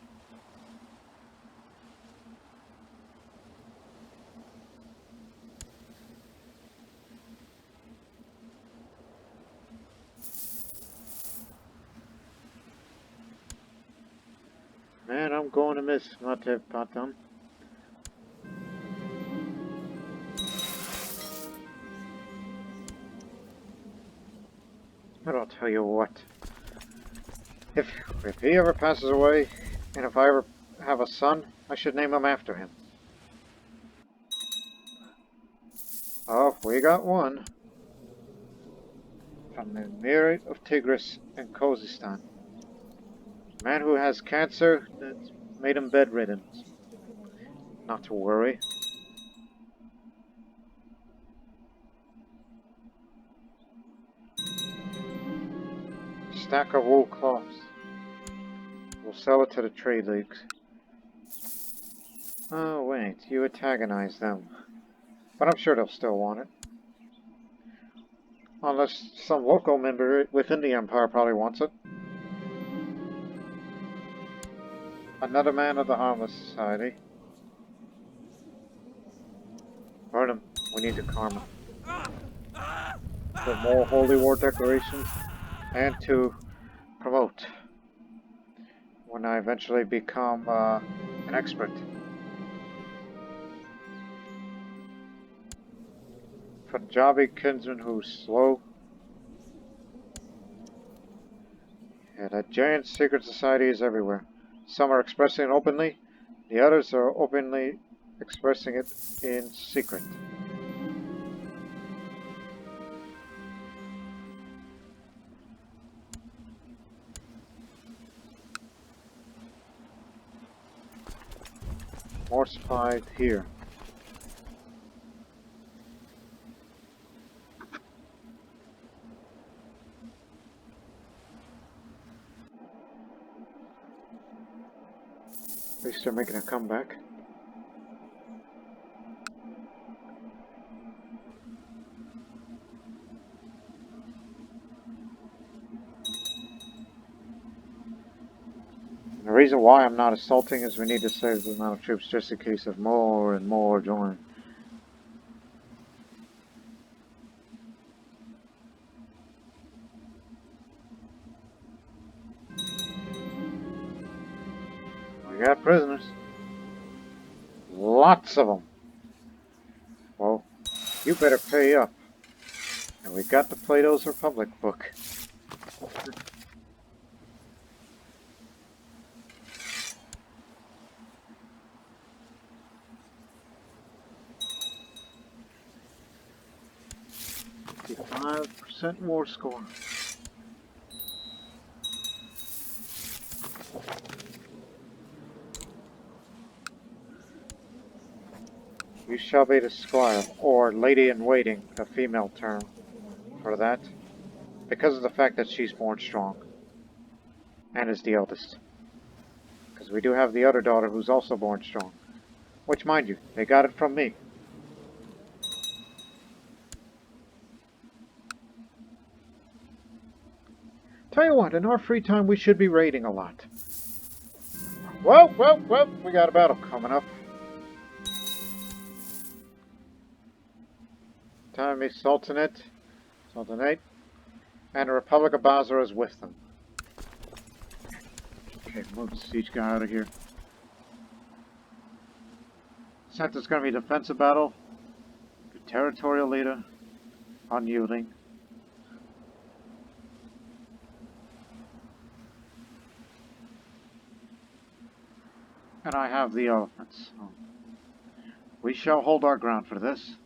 Man, I'm going to miss Matepatan. But I'll tell you what. If he ever passes away, and if I ever have a son, I should name him after him. Oh, we got one. From the Emirate of Tigris and Khuzestan. A man who has cancer that's made him bedridden. Not to worry. Stack of wool cloths. We'll sell it to the trade leagues. Oh wait, you antagonize them. But I'm sure they'll still want it. Unless some local member within the Empire probably wants it. Another man of the Harmless Society. Burn him. We need the karma. For more holy war declarations. And to promote. When I eventually become an expert. Punjabi kinsman who's slow. Yeah, that giant secret society is everywhere. Some are expressing it openly, the others are openly expressing it in secret. More supplies here. At least they're making a comeback. The reason why I'm not assaulting is we need to save the amount of troops just in case of more and more join. We got prisoners. Lots of them. Well, you better pay up. And we got the Plato's Republic book. .5% war score. You shall be the squire, or lady-in-waiting, a female term for that, because of the fact that she's born strong, and is the eldest. Because we do have the other daughter who's also born strong, which, mind you, they got it from me. Tell you what, in our free time we should be raiding a lot. Well, we got a battle coming up. Ptolemy Sultanate, and the Republic of Basra is with them. Okay, move the siege guy out of here. Center's going to be a defensive battle. The territorial leader, unyielding. And I have the elephants. So we shall hold our ground for this.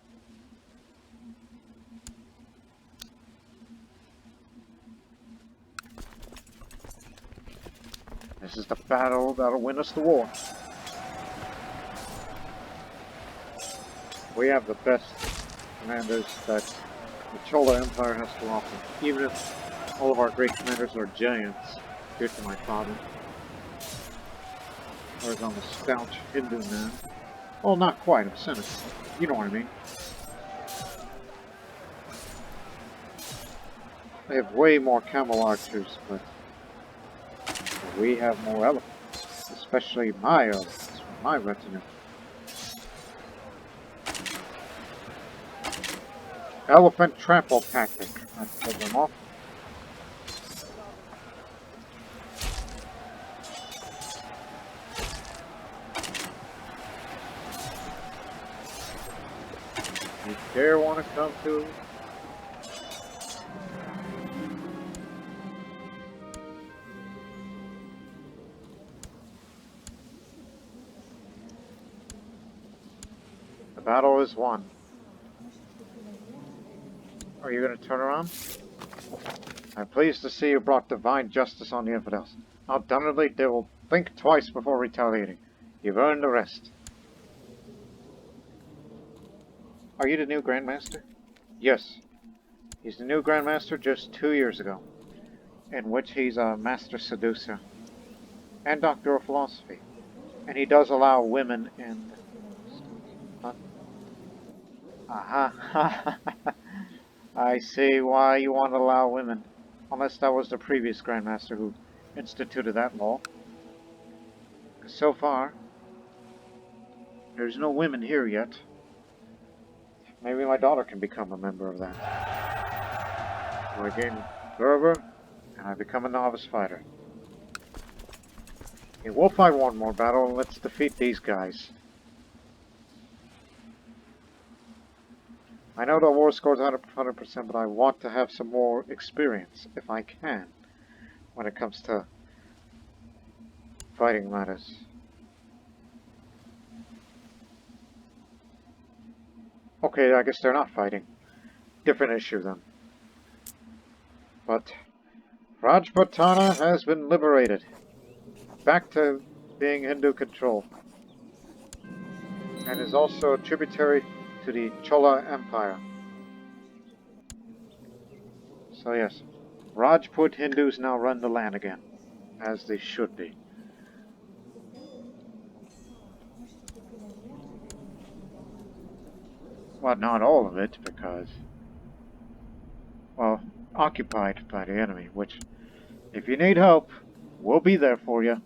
This is the battle that'll win us the war. We have the best commanders that the Chola Empire has to offer. Even if all of our great commanders are giants, due to my father. Or as I'm a staunch Hindu man. Well, not quite, I'm cynic. You know what I mean. They have way more camel archers, but we have more elephants. Especially my elephants from my retinue. Elephant trample tactic. I pulled them off. You dare want to come to? The battle is won. Are you going to turn around? I'm pleased to see you brought divine justice on the infidels. Undoubtedly, they will think twice before retaliating. You've earned the rest. Are you the new Grandmaster? Yes. He's the new Grandmaster just 2 years ago, in which he's a Master Seducer and Doctor of Philosophy. And he does allow women in... Aha. I see why you want to allow women. Unless that was the previous Grandmaster who instituted that law. Because so far, there's no women here yet. Maybe my daughter can become a member of that. So I gain fervor, and I become a novice fighter. Okay, we'll fight one more battle, and let's defeat these guys. I know the war score's 100%, but I want to have some more experience, if I can, when it comes to fighting matters. Okay, I guess they're not fighting. Different issue then. But Rajputana has been liberated. Back to being Hindu control. and is also tributary to the Chola Empire. So yes, Rajput Hindus now run the land again, as they should be. Well, not all of it, because, well, occupied by the enemy, which, if you need help, we'll be there for you.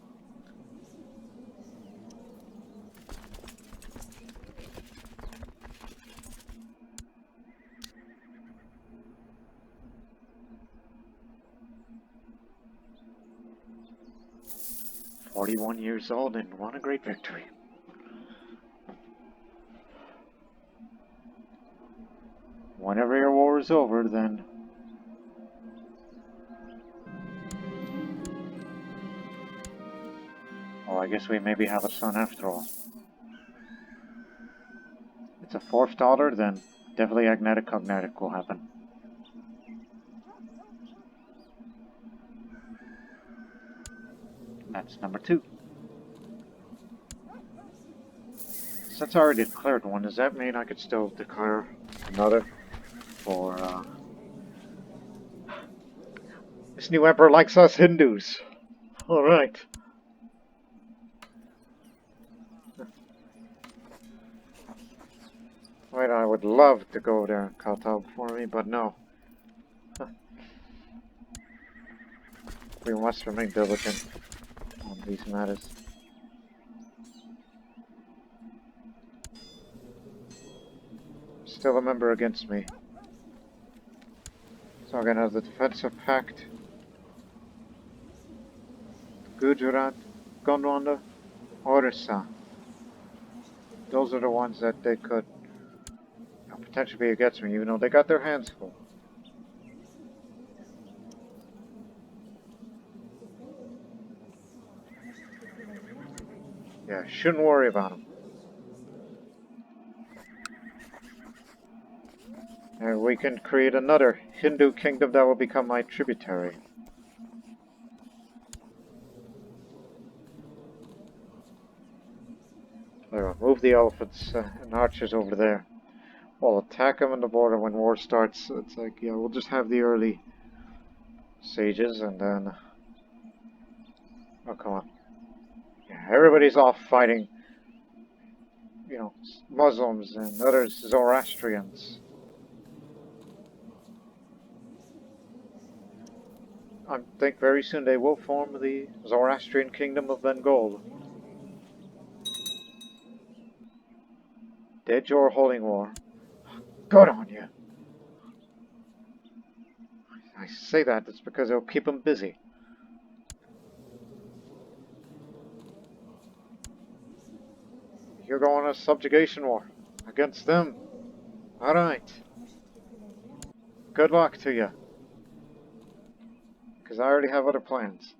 "41 years old and won a great victory." Whenever your war is over, then... Oh, I guess we maybe have a son after all. It's a fourth daughter, then definitely agnetic-cognetic will happen. That's number 2. Since I already declared one, does that mean I could still declare another for, This new emperor likes us Hindus. Alright. Wait, I would love to go there and cut out for me, but no. We must remain diligent on these matters. Still a member against me. So I'm gonna have the defensive pact. Gujarat, Gondwana, Orissa. Those are the ones that they could potentially be against me, even though they got their hands full. Yeah, shouldn't worry about them. And we can create another Hindu kingdom that will become my tributary. Move the elephants and archers over there. We'll attack them on the border when war starts. It's like, yeah, we'll just have the early sages and then... Oh, come on. Yeah, everybody's off fighting, you know, Muslims and other Zoroastrians. I think very soon they will form the Zoroastrian Kingdom of Bengal. Did your holding war? Good on you. I say that, it's because it'll keep them busy. You're going on a subjugation war against them. Alright. Good luck to you. Because I already have other plans.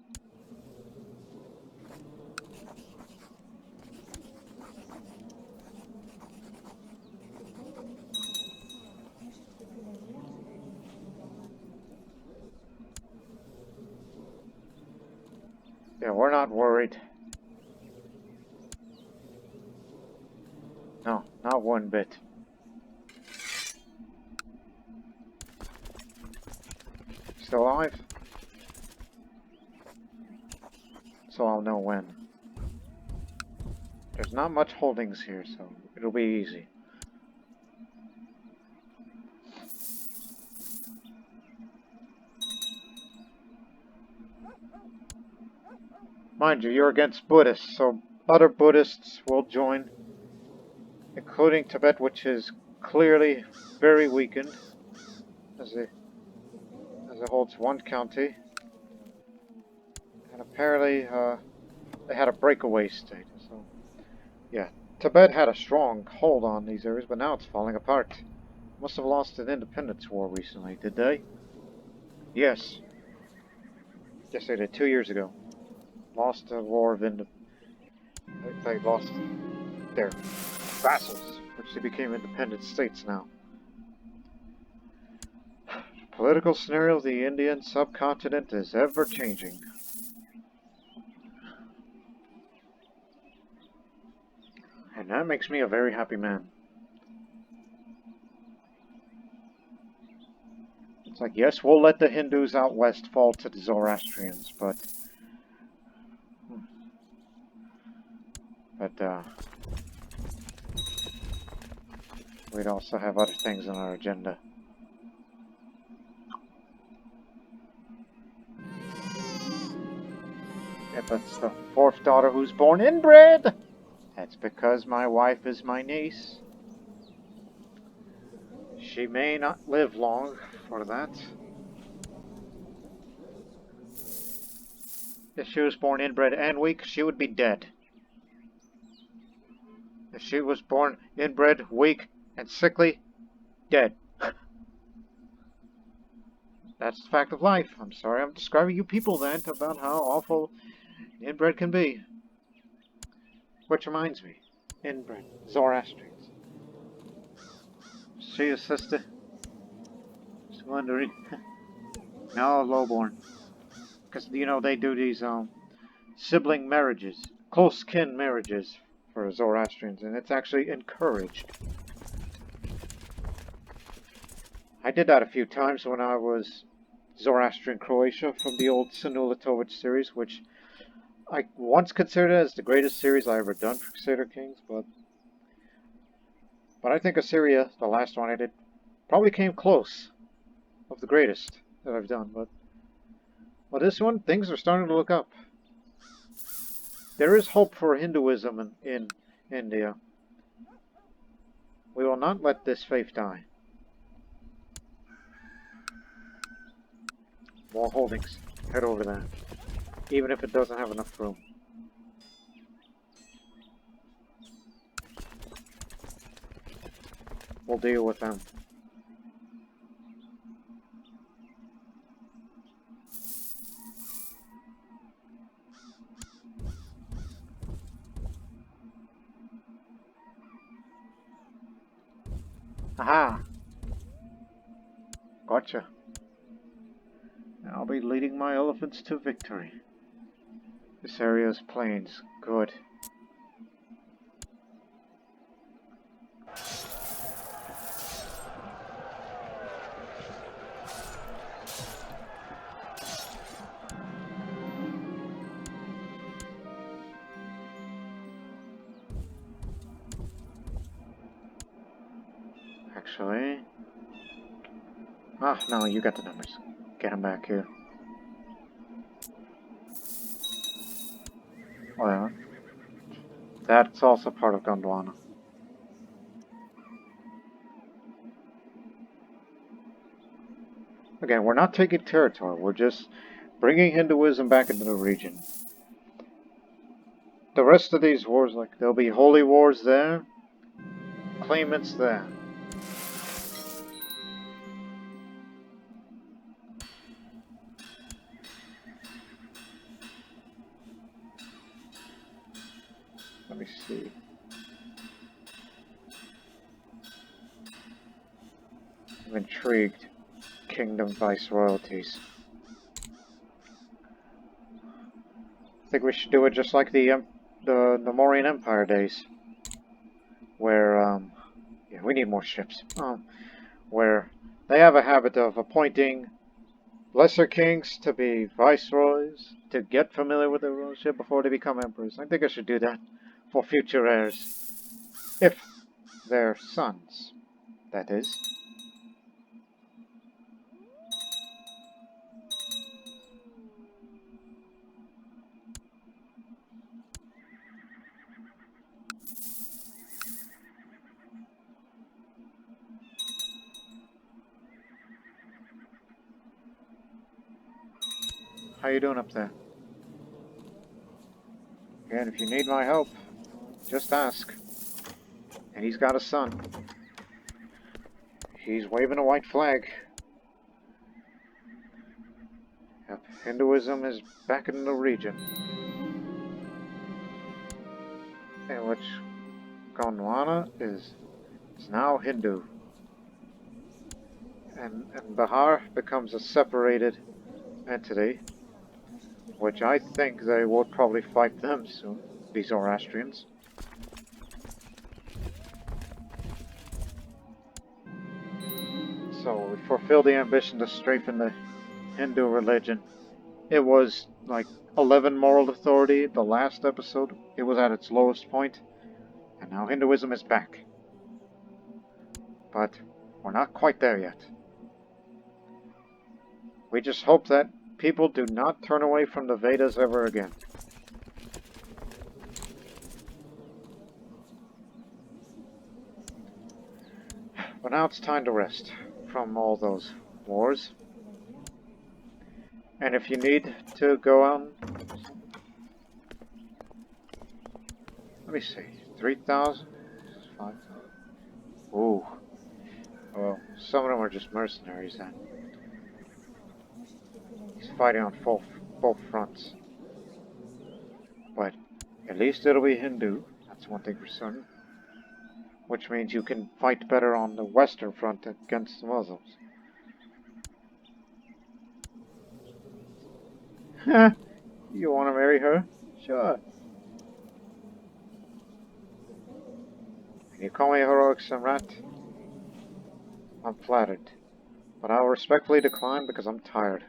Yeah, we're not worried. No, not one bit. Still alive? So I'll know when. There's not much holdings here, so it'll be easy. Mind you, you're against Buddhists, so other Buddhists will join, including Tibet, which is clearly very weakened, as it holds one county. And apparently, they had a breakaway state, so... Yeah, Tibet had a strong hold on these areas, but now it's falling apart. Must have lost an independence war recently, did they? Yes. Yes, they did, 2 years ago. Lost a war of independence. They lost their vassals, which they became independent states now. The political scenario of the Indian subcontinent is ever changing. And that makes me a very happy man. It's like, yes, we'll let the Hindus out west fall to the Zoroastrians, but we'd also have other things on our agenda. If it's the fourth daughter who's born inbred, that's because my wife is my niece. She may not live long for that. If she was born inbred and weak, she would be dead. If she was born inbred, weak, and sickly, dead. That's the fact of life. I'm sorry I'm describing you people then about how awful inbred can be. Which reminds me, inbred, Zoroastrians. See you, sister. Just wondering. No, lowborn. Because, you know, they do these sibling marriages, close kin marriages for Zoroastrians, and it's actually encouraged. I did that a few times when I was Zoroastrian Croatia from the old Sinulatovic series, which I once considered as the greatest series I ever done for Crusader Kings, but I think Assyria, the last one I did, probably came close of the greatest that I've done, but this one, things are starting to look up. There is hope for Hinduism in India. We will not let this faith die. More holdings. Head over there. Even if it doesn't have enough room. We'll deal with them. Aha! Gotcha. I'll be leading my elephants to victory. This area is plains. Good. Actually... no, you got the numbers. Get them back here. Oh yeah. That's also part of Gondwana. Again, we're not taking territory, we're just bringing Hinduism back into the region. The rest of these wars, like, there'll be holy wars there, claimants there. Let me see. I'm intrigued. Kingdom viceroyalties. I think we should do it just like the Mauryan Empire days, where yeah, we need more ships. Where they have a habit of appointing lesser kings to be viceroys to get familiar with their rulership before they become emperors. I think I should do that for future heirs, if they're sons, that is. How you doing up there? Again, if you need my help, just ask. And he's got a son. He's waving a white flag. Yep, Hinduism is back in the region. In which Gondwana is now Hindu. And Bihar becomes a separated entity, which I think they will probably fight them soon, these Zoroastrians. So we fulfilled the ambition to strengthen the Hindu religion. It was like 11 moral authority the last episode. It was at its lowest point. And now Hinduism is back. But we're not quite there yet. We just hope that people do not turn away from the Vedas ever again. But now it's time to rest from all those wars. And if you need to go on... Let me see. 3,000? 5,000? Ooh. Well, some of them are just mercenaries then. He's fighting on both fronts. But at least it'll be Hindu. That's one thing for certain. Which means you can fight better on the western front against the Muslims. You want to marry her? Sure. Can you call me heroic Samrat? I'm flattered. But I'll respectfully decline because I'm tired.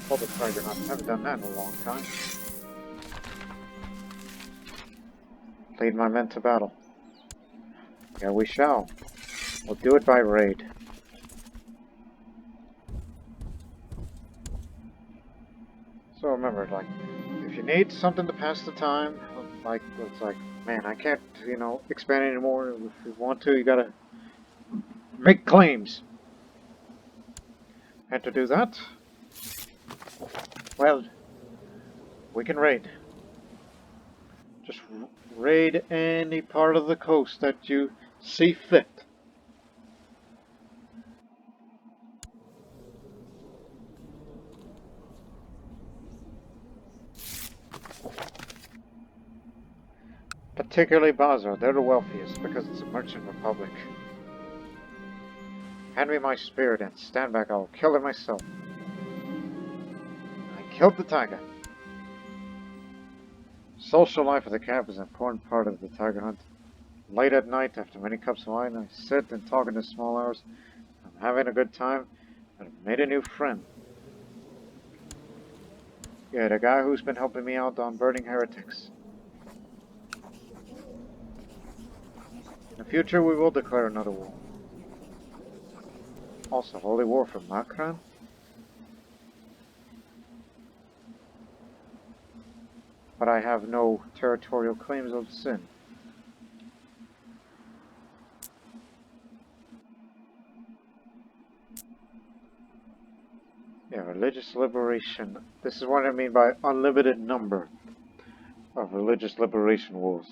Pull the trigger. I haven't done that in a long time. Lead my men to battle. Yeah, we shall. We'll do it by raid. So remember, like, if you need something to pass the time, like, it's like, man, I can't, expand anymore. If you want to, you gotta make claims. And to do that, well, we can raid. Just raid any part of the coast that you see fit. Particularly Basra, they're the wealthiest because it's a merchant republic. Hand me my spirit and stand back, I'll kill it myself. I killed the tiger. Social life of the camp is an important part of the tiger hunt. Late at night, after many cups of wine, I sit and talk in the small hours. I'm having a good time, and I've made a new friend. Yeah, the guy who's been helping me out on burning heretics. In the future, we will declare another war. Also, holy war for Makran? But I have no territorial claims of sin. Yeah, religious liberation. This is what I mean by unlimited number of religious liberation wars.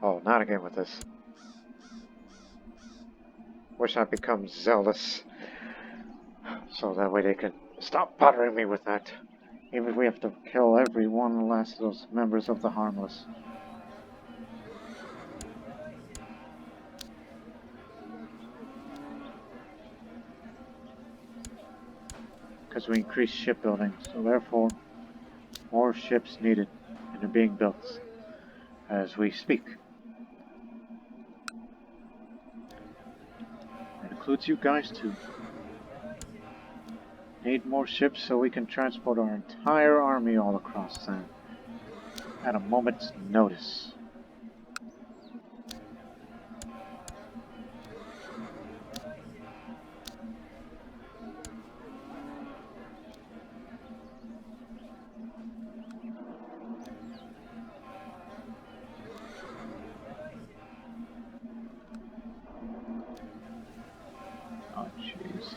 Oh, not again with this. Wish I'd become zealous. So that way they can stop bothering me with that. Even if we have to kill every one last of those members of the Harmless. Because we increase shipbuilding, so therefore more ships needed and are being built as we speak. That includes you guys too. Need more ships so we can transport our entire army all across town at a moment's notice. Oh, jeez.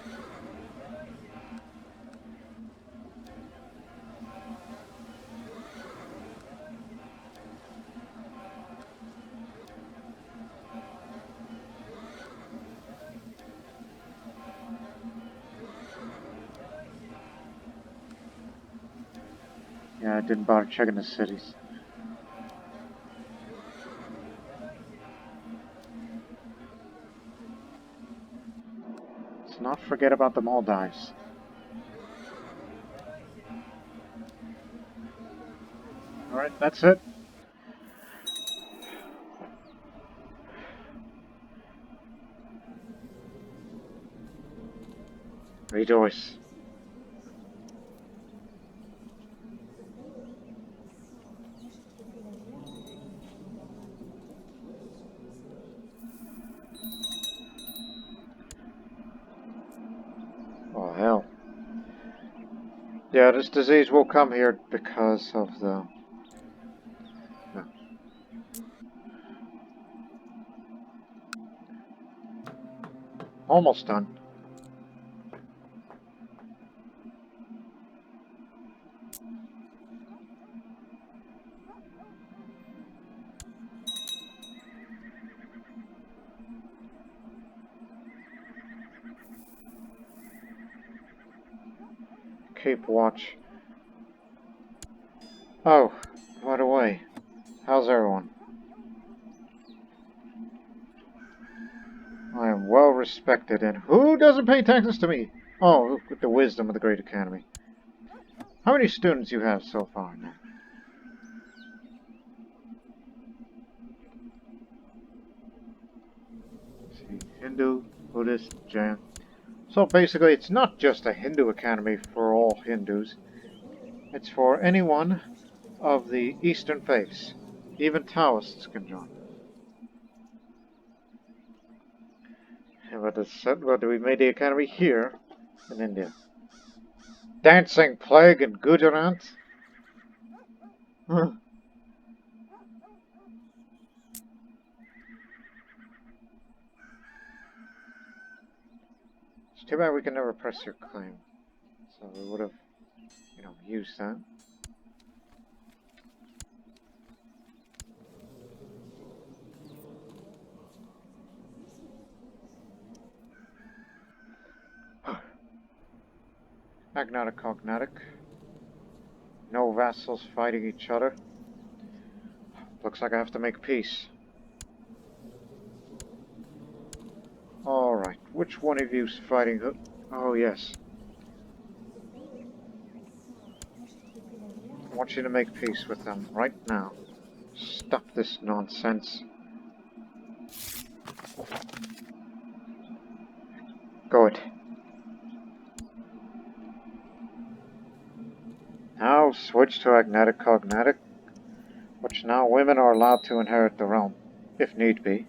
Yeah, I didn't bother checking the cities. Let's not forget about the Maldives. Alright, that's it. Rejoice. Oh, hell. Yeah, this disease will come here because of the... No. Almost done. Keep watch. Oh, by the way, how's everyone? I am well respected, and who doesn't pay taxes to me? Oh, with the wisdom of the Great Academy. How many students you have so far now? Let's see, Hindu, Buddhist, Jain. So basically, it's not just a Hindu academy for all Hindus. It's for anyone of the Eastern faiths. Even Taoists can join. But we made the academy here in India. Dancing plague in Gujarat? Huh. It's too bad we can never press your claim. So we would have, used that. Agnatic cognatic. No vassals fighting each other. Looks like I have to make peace. Alright, which one of you's fighting who? Oh, yes. I want you to make peace with them right now. Stop this nonsense. Good. Now switch to agnatic cognatic, which now women are allowed to inherit the realm, if need be.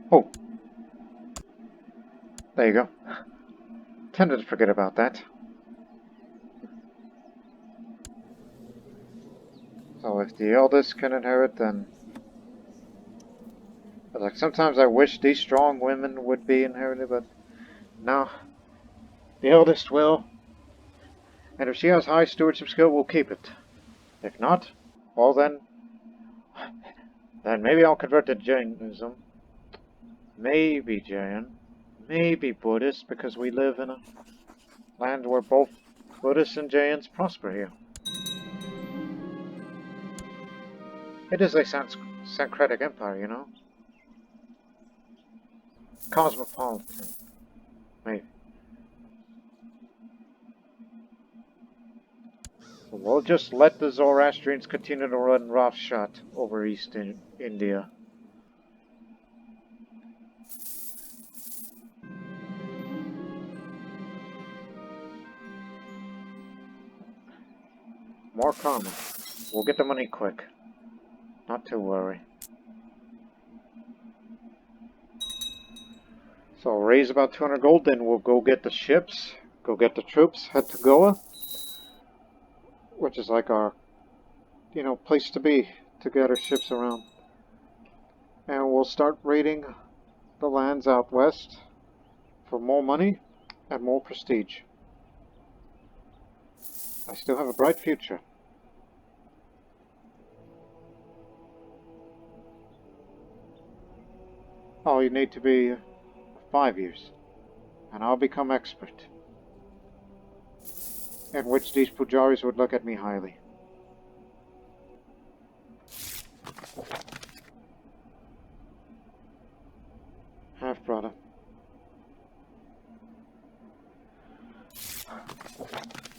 Oh. There you go. Tended to forget about that. So if the eldest can inherit, then... But like, sometimes I wish these strong women would be inherited, but no. The eldest will. And if she has high stewardship skill, we'll keep it. If not, well then maybe I'll convert to Jainism. Maybe Jain. Maybe Buddhist, because we live in a land where both Buddhists and Jains prosper here. It is a syncretic empire, you know? Cosmopolitan. Maybe. So we'll just let the Zoroastrians continue to run roughshod over Eastern India. More karma. We'll get the money quick. Not to worry. So I'll raise about 200 gold, then we'll go get the ships, go get the troops, head to Goa, which is like our, place to be, to get our ships around. And we'll start raiding the lands out west for more money and more prestige. I still have a bright future. Oh, you need to be 5 years, and I'll become expert. at which these pujaris would look at me highly. Half-brother.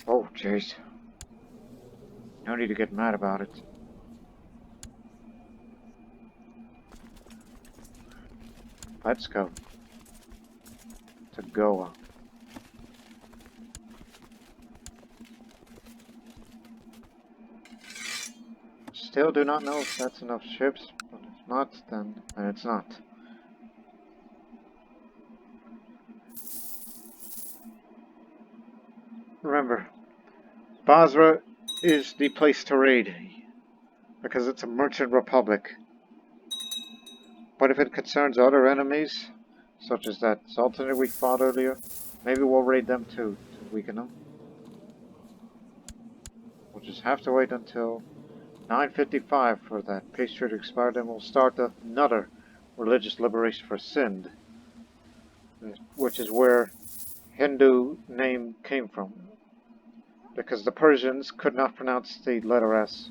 Oh, jeez. No need to get mad about it. Let's go to Goa. Still do not know if that's enough ships, but if not, then it's not. Remember, Basra is the place to raid, because it's a merchant republic. But if it concerns other enemies, such as that Sultanate we fought earlier, maybe we'll raid them too, to weaken them. We'll just have to wait until 9:55 for that pastry to expire, then we'll start another religious liberation for Sindh, which is where Hindu name came from, because the Persians could not pronounce the letter S.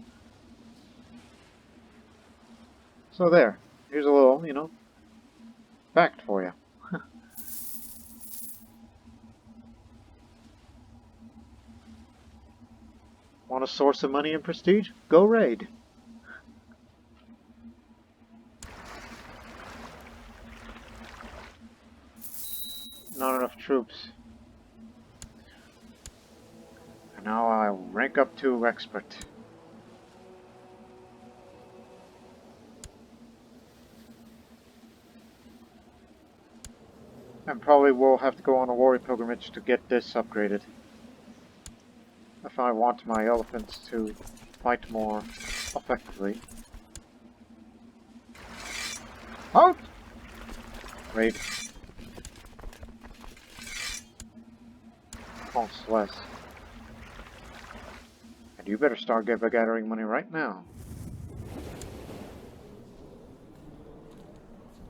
So there, here's a little, fact for you. Want a source of money and prestige? Go raid. Not enough troops. And now I'll rank up to expert. And probably will have to go on a warrior pilgrimage to get this upgraded. If I want my elephants to fight more effectively. Out! Raid. Costs less. And you better start gathering money right now.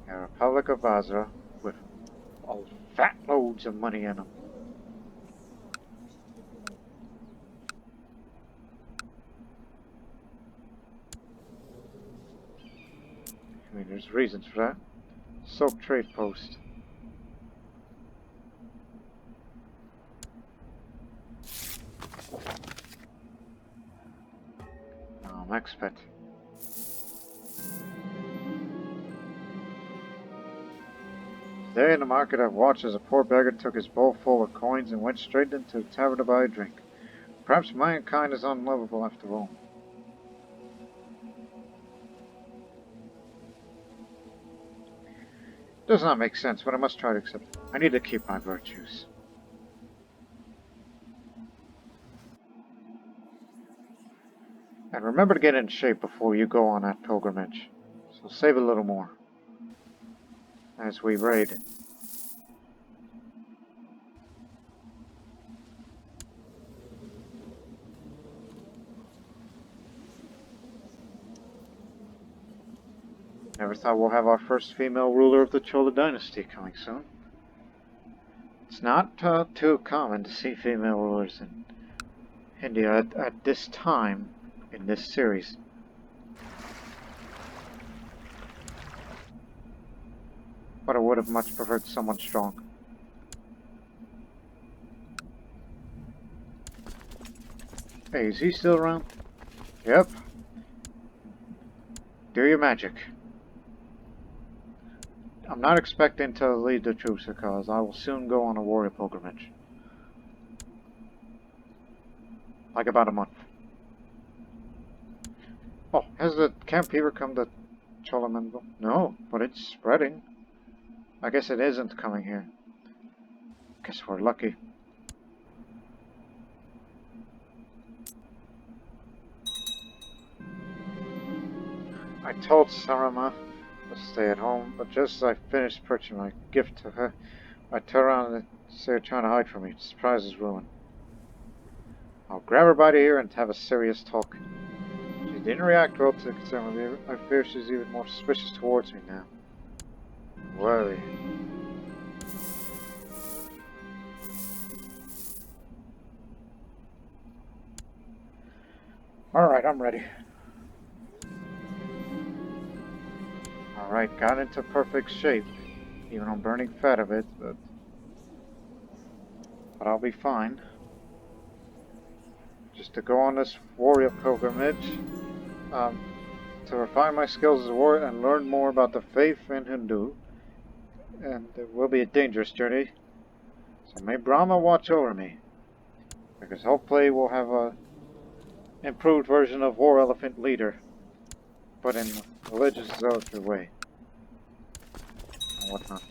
The Republic of Basra with all fat loads of money in them. I mean, there's reasons for that. Soap trade post. Now I'm expert. There in the market I've watched as a poor beggar took his bowl full of coins and went straight into the tavern to buy a drink. Perhaps mankind is unlovable after all. Does not make sense, but I must try to accept it. I need to keep my virtues. And remember to get in shape before you go on that pilgrimage. So save a little more. As we raid. Never thought we'll have our first female ruler of the Chola dynasty coming soon. It's not too common to see female rulers in India at this time in this series. But I would have much preferred someone strong. Hey, is he still around? Yep. Do your magic. I'm not expecting to lead the troops because I will soon go on a warrior pilgrimage. Like about a month. Oh, has the camp fever come to Chola Empire? No, but it's spreading. I guess it isn't coming here. Guess we're lucky. I told Sarama to stay at home, but just as I finished purchasing my gift to her, I turned around and see her trying to hide from me. Surprise is ruined. I'll grab her by the ear and have a serious talk. She didn't react well to the concern of me. I fear she's even more suspicious towards me now. Worry. Alright, I'm ready. Alright, got into perfect shape. Even I'm burning fat a bit, but I'll be fine. Just to go on this warrior pilgrimage, to refine my skills as a warrior and learn more about the faith in Hindu. And it will be a dangerous journey, so may Brahma watch over me, because hopefully we'll have a improved version of War Elephant Leader, but in a religious zealotry way, and whatnot.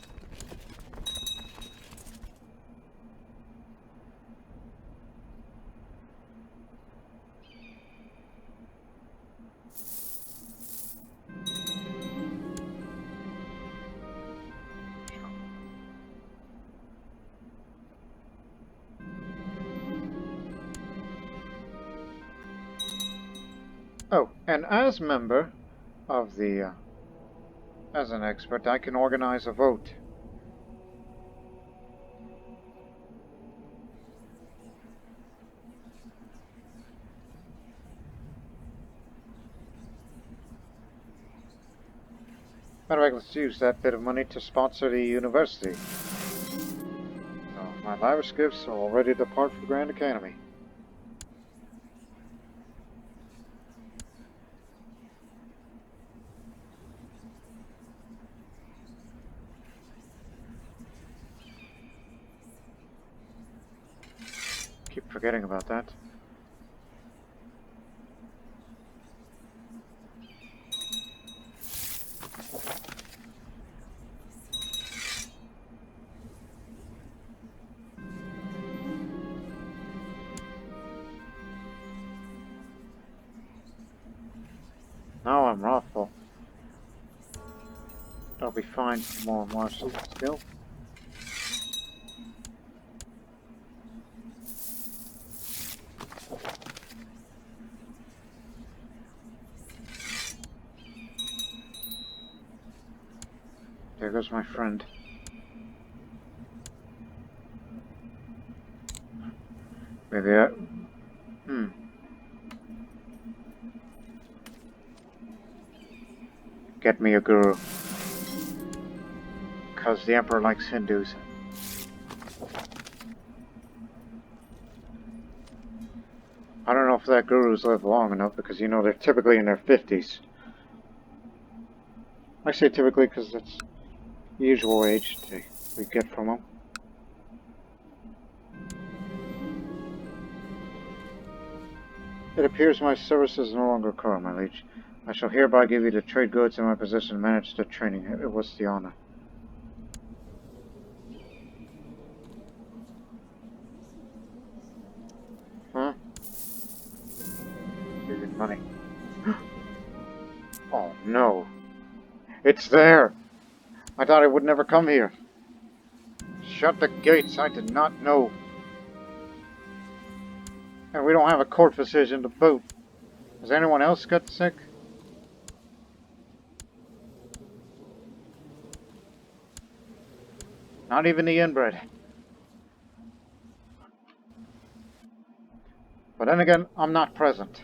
Oh, and as member of the, as an expert, I can organize a vote. Matter of fact, let's use that bit of money to sponsor the university. So, my lavish gifts are all ready to depart for the Grand Academy. Keep forgetting about that. Now I'm wrathful. I'll be fine for more martial skill. There goes my friend. Maybe I... Get me a guru. Because the Emperor likes Hindus. I don't know if that gurus live long enough, because you know they're typically in their 50s. I say typically because that's the usual age we get from them. It appears my services no longer require, my liege. I shall hereby give you the trade goods in my possession and manage the training. It was the honor. Huh? Give you money. Oh no. It's there! I thought I would never come here. Shut the gates, I did not know. And we don't have a court decision to boot. Has anyone else got sick? Not even the inbred. But then again, I'm not present.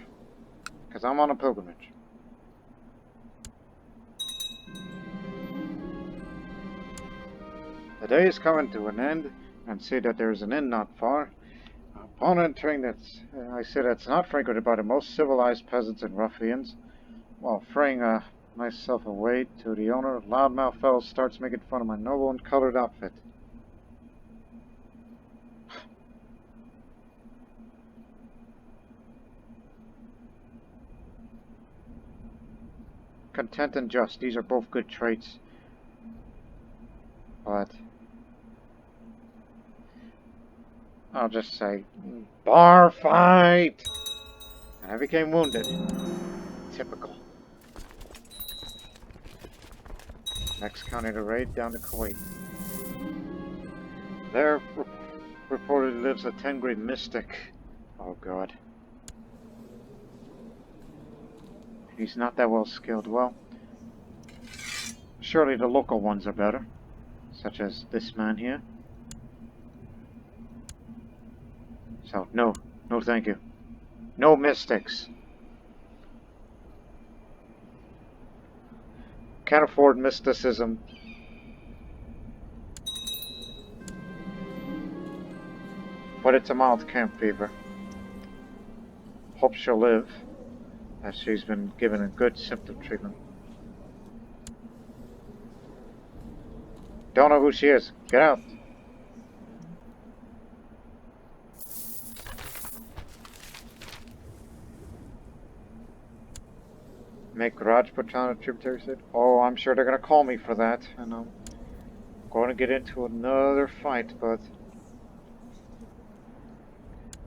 Because I'm on a pilgrimage. The day is coming to an end, and see that there is an inn not far. Upon entering I see that's not frequented by the most civilized peasants and ruffians. While freeing myself away to the owner, loudmouth fellow starts making fun of my noble and colored outfit. Content and just, these are both good traits. But I'll just say, bar fight! And I became wounded. Typical. Next county to raid, down to Kuwait. There reportedly lives a 10-grade mystic. Oh god. He's not that well skilled. Well, surely the local ones are better. Such as this man here. So, no thank you. No mystics. Can't afford mysticism. But it's a mild camp fever. Hope she'll live, as she's been given a good symptom treatment. Don't know who she is. Get out. Make Rajputana tributary state? Oh, I'm sure they're gonna call me for that, and I'm going to get into another fight, but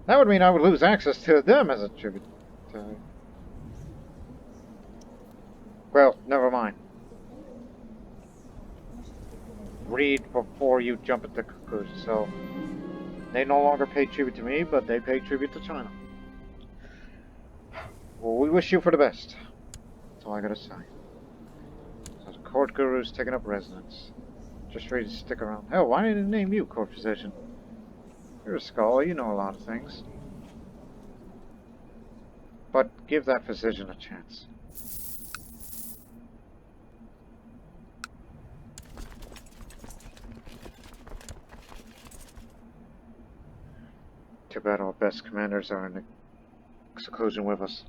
that would mean I would lose access to them as a tributary. Well, never mind. Read before you jump at the conclusion. So, they no longer pay tribute to me, but they pay tribute to China. Well, we wish you for the best. That's all I gotta say. So the court guru's taking up residence. Just ready to stick around. Hell, why didn't they name you court physician? You're a scholar, you know a lot of things. But give that physician a chance. Too bad our best commanders are in seclusion with us.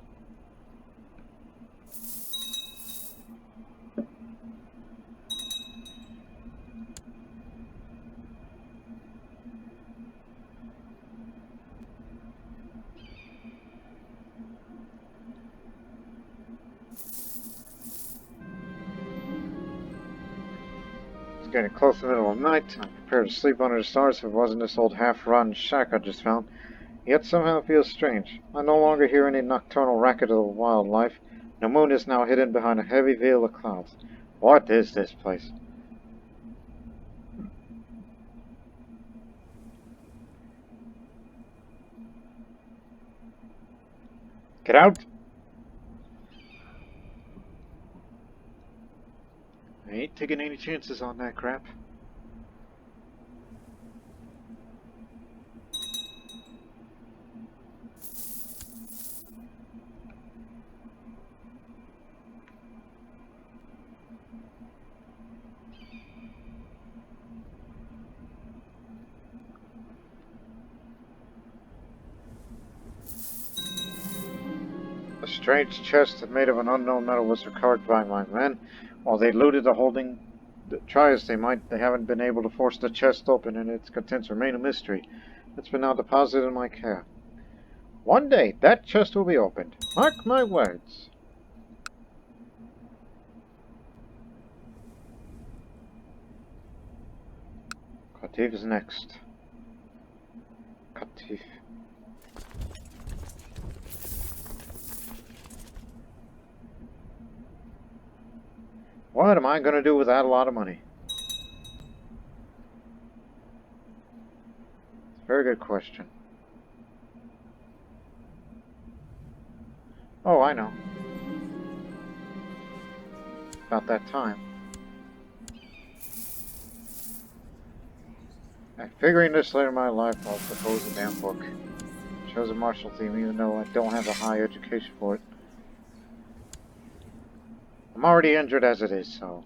It's getting close to the middle of the night. I'm prepared to sleep under the stars if it wasn't this old half-rotten shack I just found. Yet somehow it feels strange. I no longer hear any nocturnal racket of the wildlife. The moon is now hidden behind a heavy veil of clouds. What is this place? Get out! I ain't taking any chances on that crap. A strange chest made of an unknown metal was recovered by my men. While they looted the holding, try as they might, they haven't been able to force the chest open, and its contents remain a mystery. It's been now deposited in my care. One day, that chest will be opened. Mark my words. Qatif is next. Qatif. What am I going to do with that a lot of money? It's a very good question. Oh, I know. About that time. And figuring this later in my life, I'll propose a damn book. Shows a martial theme, even though I don't have a high education for it. I'm already injured as it is, so...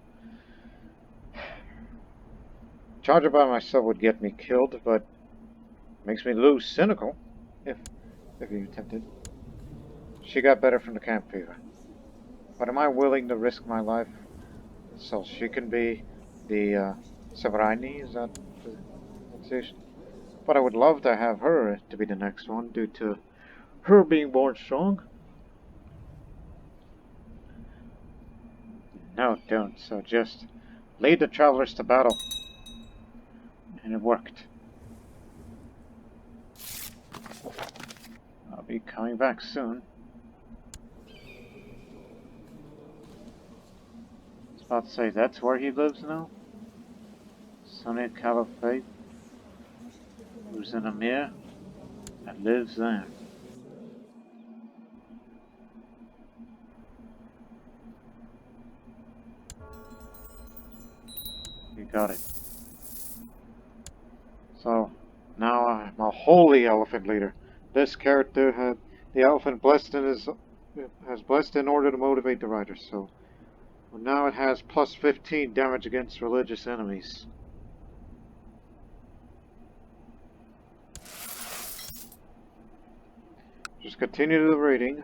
Charging by myself would get me killed, but... makes me lose cynical, if you attempt it. She got better from the camp fever. But am I willing to risk my life so she can be the Ujjayini? Is that the pronunciation? But I would love to have her to be the next one due to her being born strong. No, don't. So just lead the travelers to battle. And it worked. I'll be coming back soon. I was about to say, that's where he lives now? Sunny Caliphate, who's an Amir, and lives there. You got it. So, now I'm a holy elephant leader. This character had the elephant blessed in has blessed in order to motivate the riders, so Well, now it has plus 15 damage against religious enemies. Just continue the reading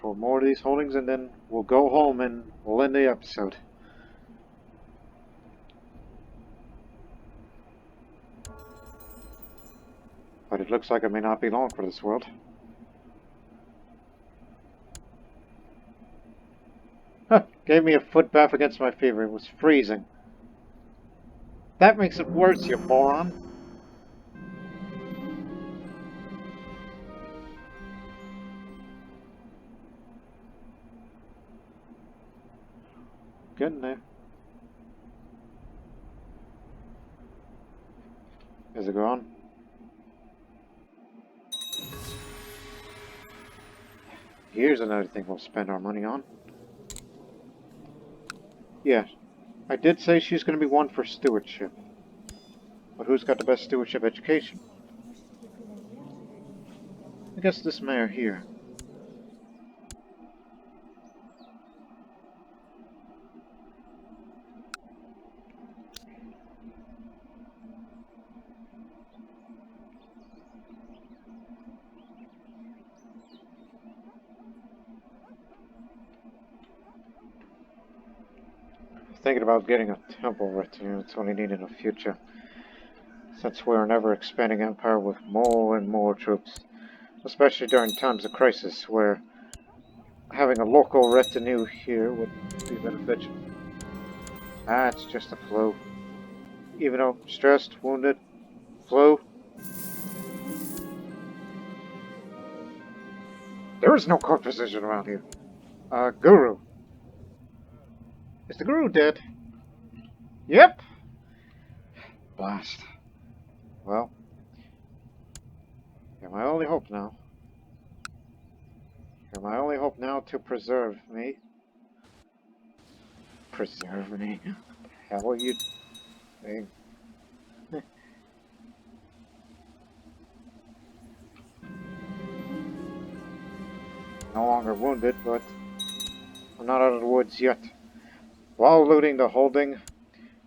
for more of these holdings, and then we'll go home and we'll end the episode. But it looks like it may not be long for this world. Huh, gave me a foot bath against my fever. It was freezing. That makes it worse, you moron. Getting there. Is it gone? Here's another thing we'll spend our money on. Yeah, I did say she's going to be one for stewardship. But who's got the best stewardship education? I guess this mayor here. Thinking about getting a temple retinue. It's only needed in the future, since we're an ever-expanding empire with more and more troops, especially during times of crisis, where having a local retinue here would be beneficial. Ah, it's just a flu. Even though stressed, wounded, flu. There is no court position around here. Guru. Is the Guru dead? Yep. Blast. Well, you're my only hope now. You're my only hope now to preserve me. Preserve me? What the hell are you saying? No longer wounded, but I'm not out of the woods yet. While looting the holding,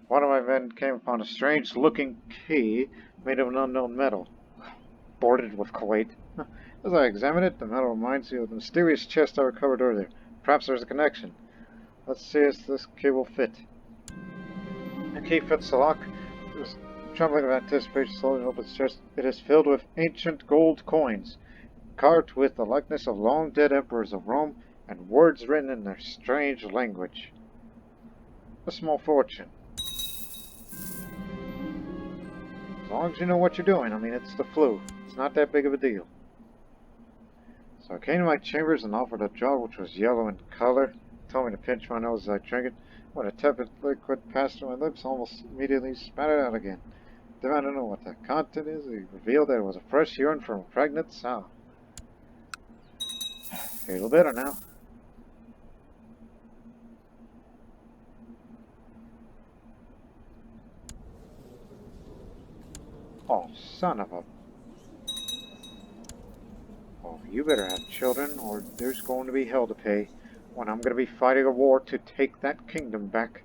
one of my men came upon a strange-looking key made of an unknown metal, boarded with Kuwait. As I examine it, the metal reminds me of the mysterious chest I recovered earlier. Perhaps there's a connection. Let's see if this key will fit. The key fits the lock. It was trembling with anticipation, slowly opens its chest. It is filled with ancient gold coins, carved with the likeness of long-dead emperors of Rome, and words written in their strange language. A small fortune. As long as you know what you're doing. I mean, it's the flu. It's not that big of a deal. So I came to my chambers and offered a jar which was yellow in color. He told me to pinch my nose as I drank it. When a tepid liquid passed through my lips, almost immediately spat it out again. Demanded to know what the content is. He revealed that it was a fresh urine from a pregnant sow. Feel better now. Oh, son of a... Oh, you better have children, or there's going to be hell to pay when I'm going to be fighting a war to take that kingdom back.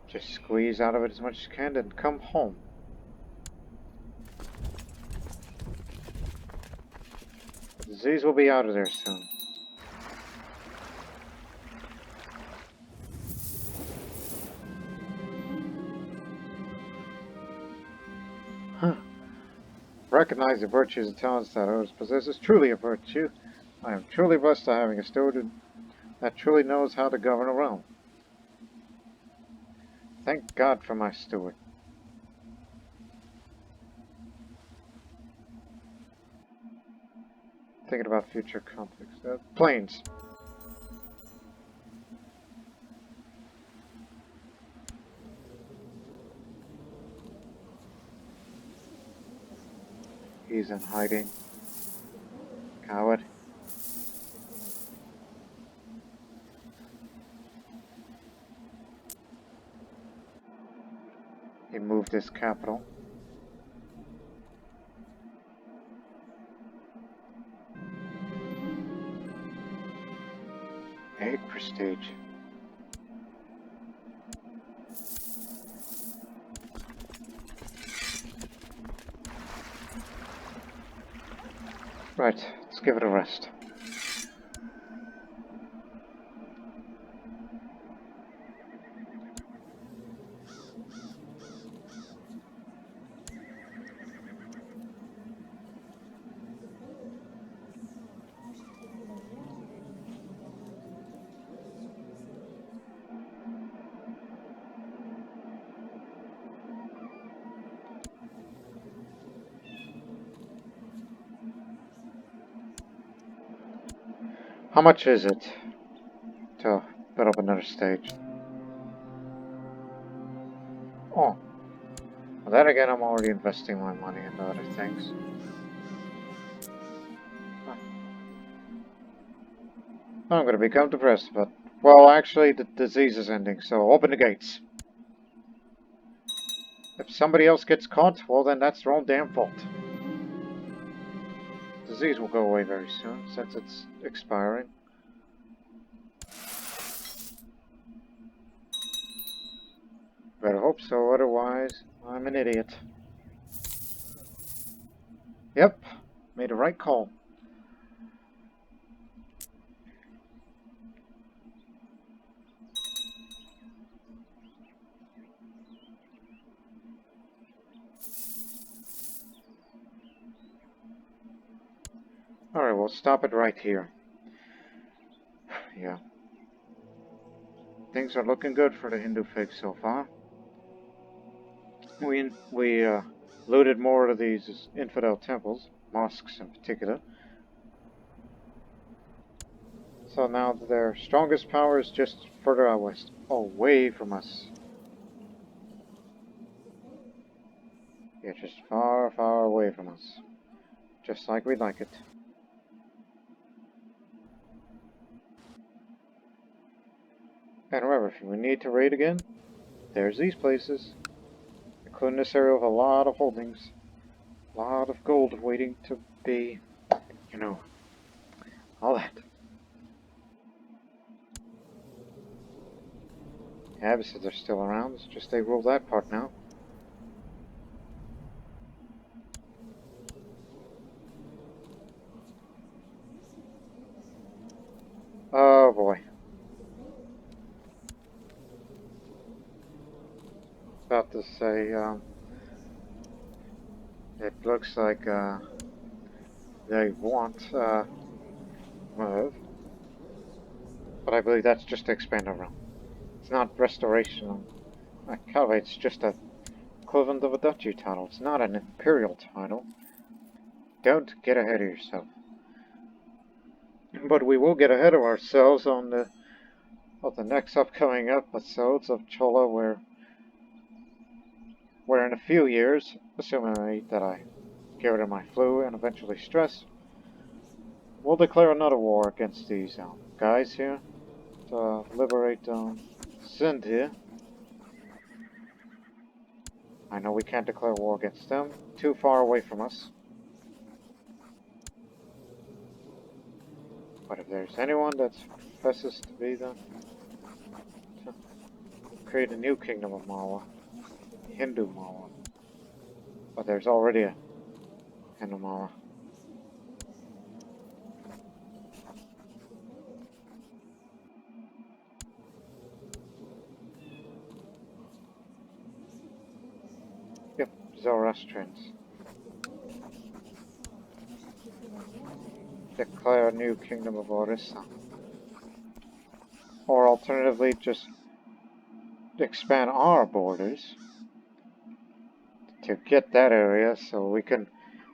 Just squeeze out of it as much as you can and come home. The disease will be out of there soon. Huh. Recognize the virtues and talents that others possess is truly a virtue. I am truly blessed to having a steward that truly knows how to govern a realm. Thank God for my steward. Thinking about future conflicts. Planes. He's in hiding. Coward. He moved his capital. prestige. Right, let's give it a rest. How much is it to build up another stage? Oh, well, then again, I'm already investing my money into other things. I'm gonna become depressed, but... Well, actually, the disease is ending, so open the gates. If somebody else gets caught, well then that's their own damn fault. Disease will go away very soon, since it's expiring. Better hope so, otherwise I'm an idiot. Yep, made the right call. Alright, we'll stop it right here. Yeah. Things are looking good for the Hindu faith so far. We looted more of these infidel temples, mosques in particular. So now their strongest power is just further out west, away from us. Yeah, just far, far away from us. Just like we'd like it. And remember, if we need to raid again, there's these places. Including this area with a lot of holdings. A lot of gold waiting to be, you know, all that. Yeah, because they're still around. It's just they rule that part now. Oh boy. About to say, it looks like, they want, move. But I believe that's just to expand around. It's not restoration. It's just a equivalent of a duchy title. It's not an imperial title. Don't get ahead of yourself. But we will get ahead of ourselves on the next upcoming episodes of Chola, where in a few years, assuming that I get rid of my flu and eventually stress, we'll declare another war against these guys here to liberate Sindh. I know we can't declare war against them, too far away from us. But if there's anyone that professes to be them, to create a new kingdom of Mawa, Hindu Mawa. But there's already a Hindu Mawa. Yep, Zoroastrians. Declare a new kingdom of Orissa. Or alternatively, just expand our borders to get that area so we can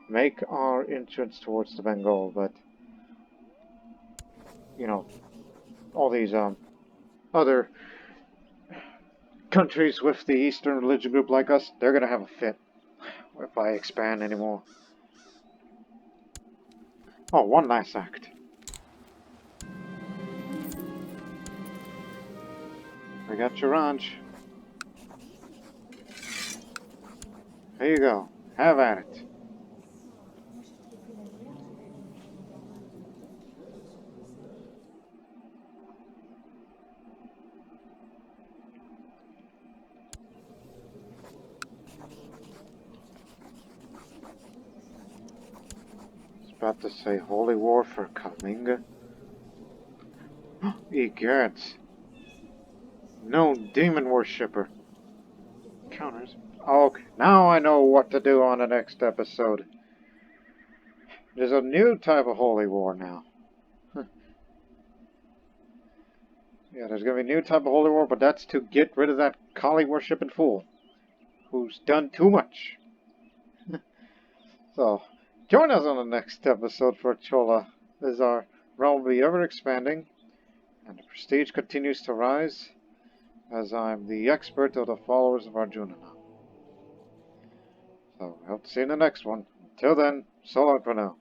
make our entrance towards the Bengal, but you know, all these other countries with the Eastern religion group like us, they're gonna have a fit if I expand anymore. Oh, one last act. I got your ranch. Here you go. Have at it. about to say holy war for Kalinga. Egads. No demon worshipper. Counters. Okay, now I know what to do on the next episode. There's a new type of holy war now. Yeah, there's going to be a new type of holy war, but that's to get rid of that Kali worshipping fool who's done too much. So, join us on the next episode for Chola, as our realm will be ever expanding, and the prestige continues to rise, as I'm the expert of the followers of Arjuna now. So, I hope to see you in the next one. Until then, so long for now.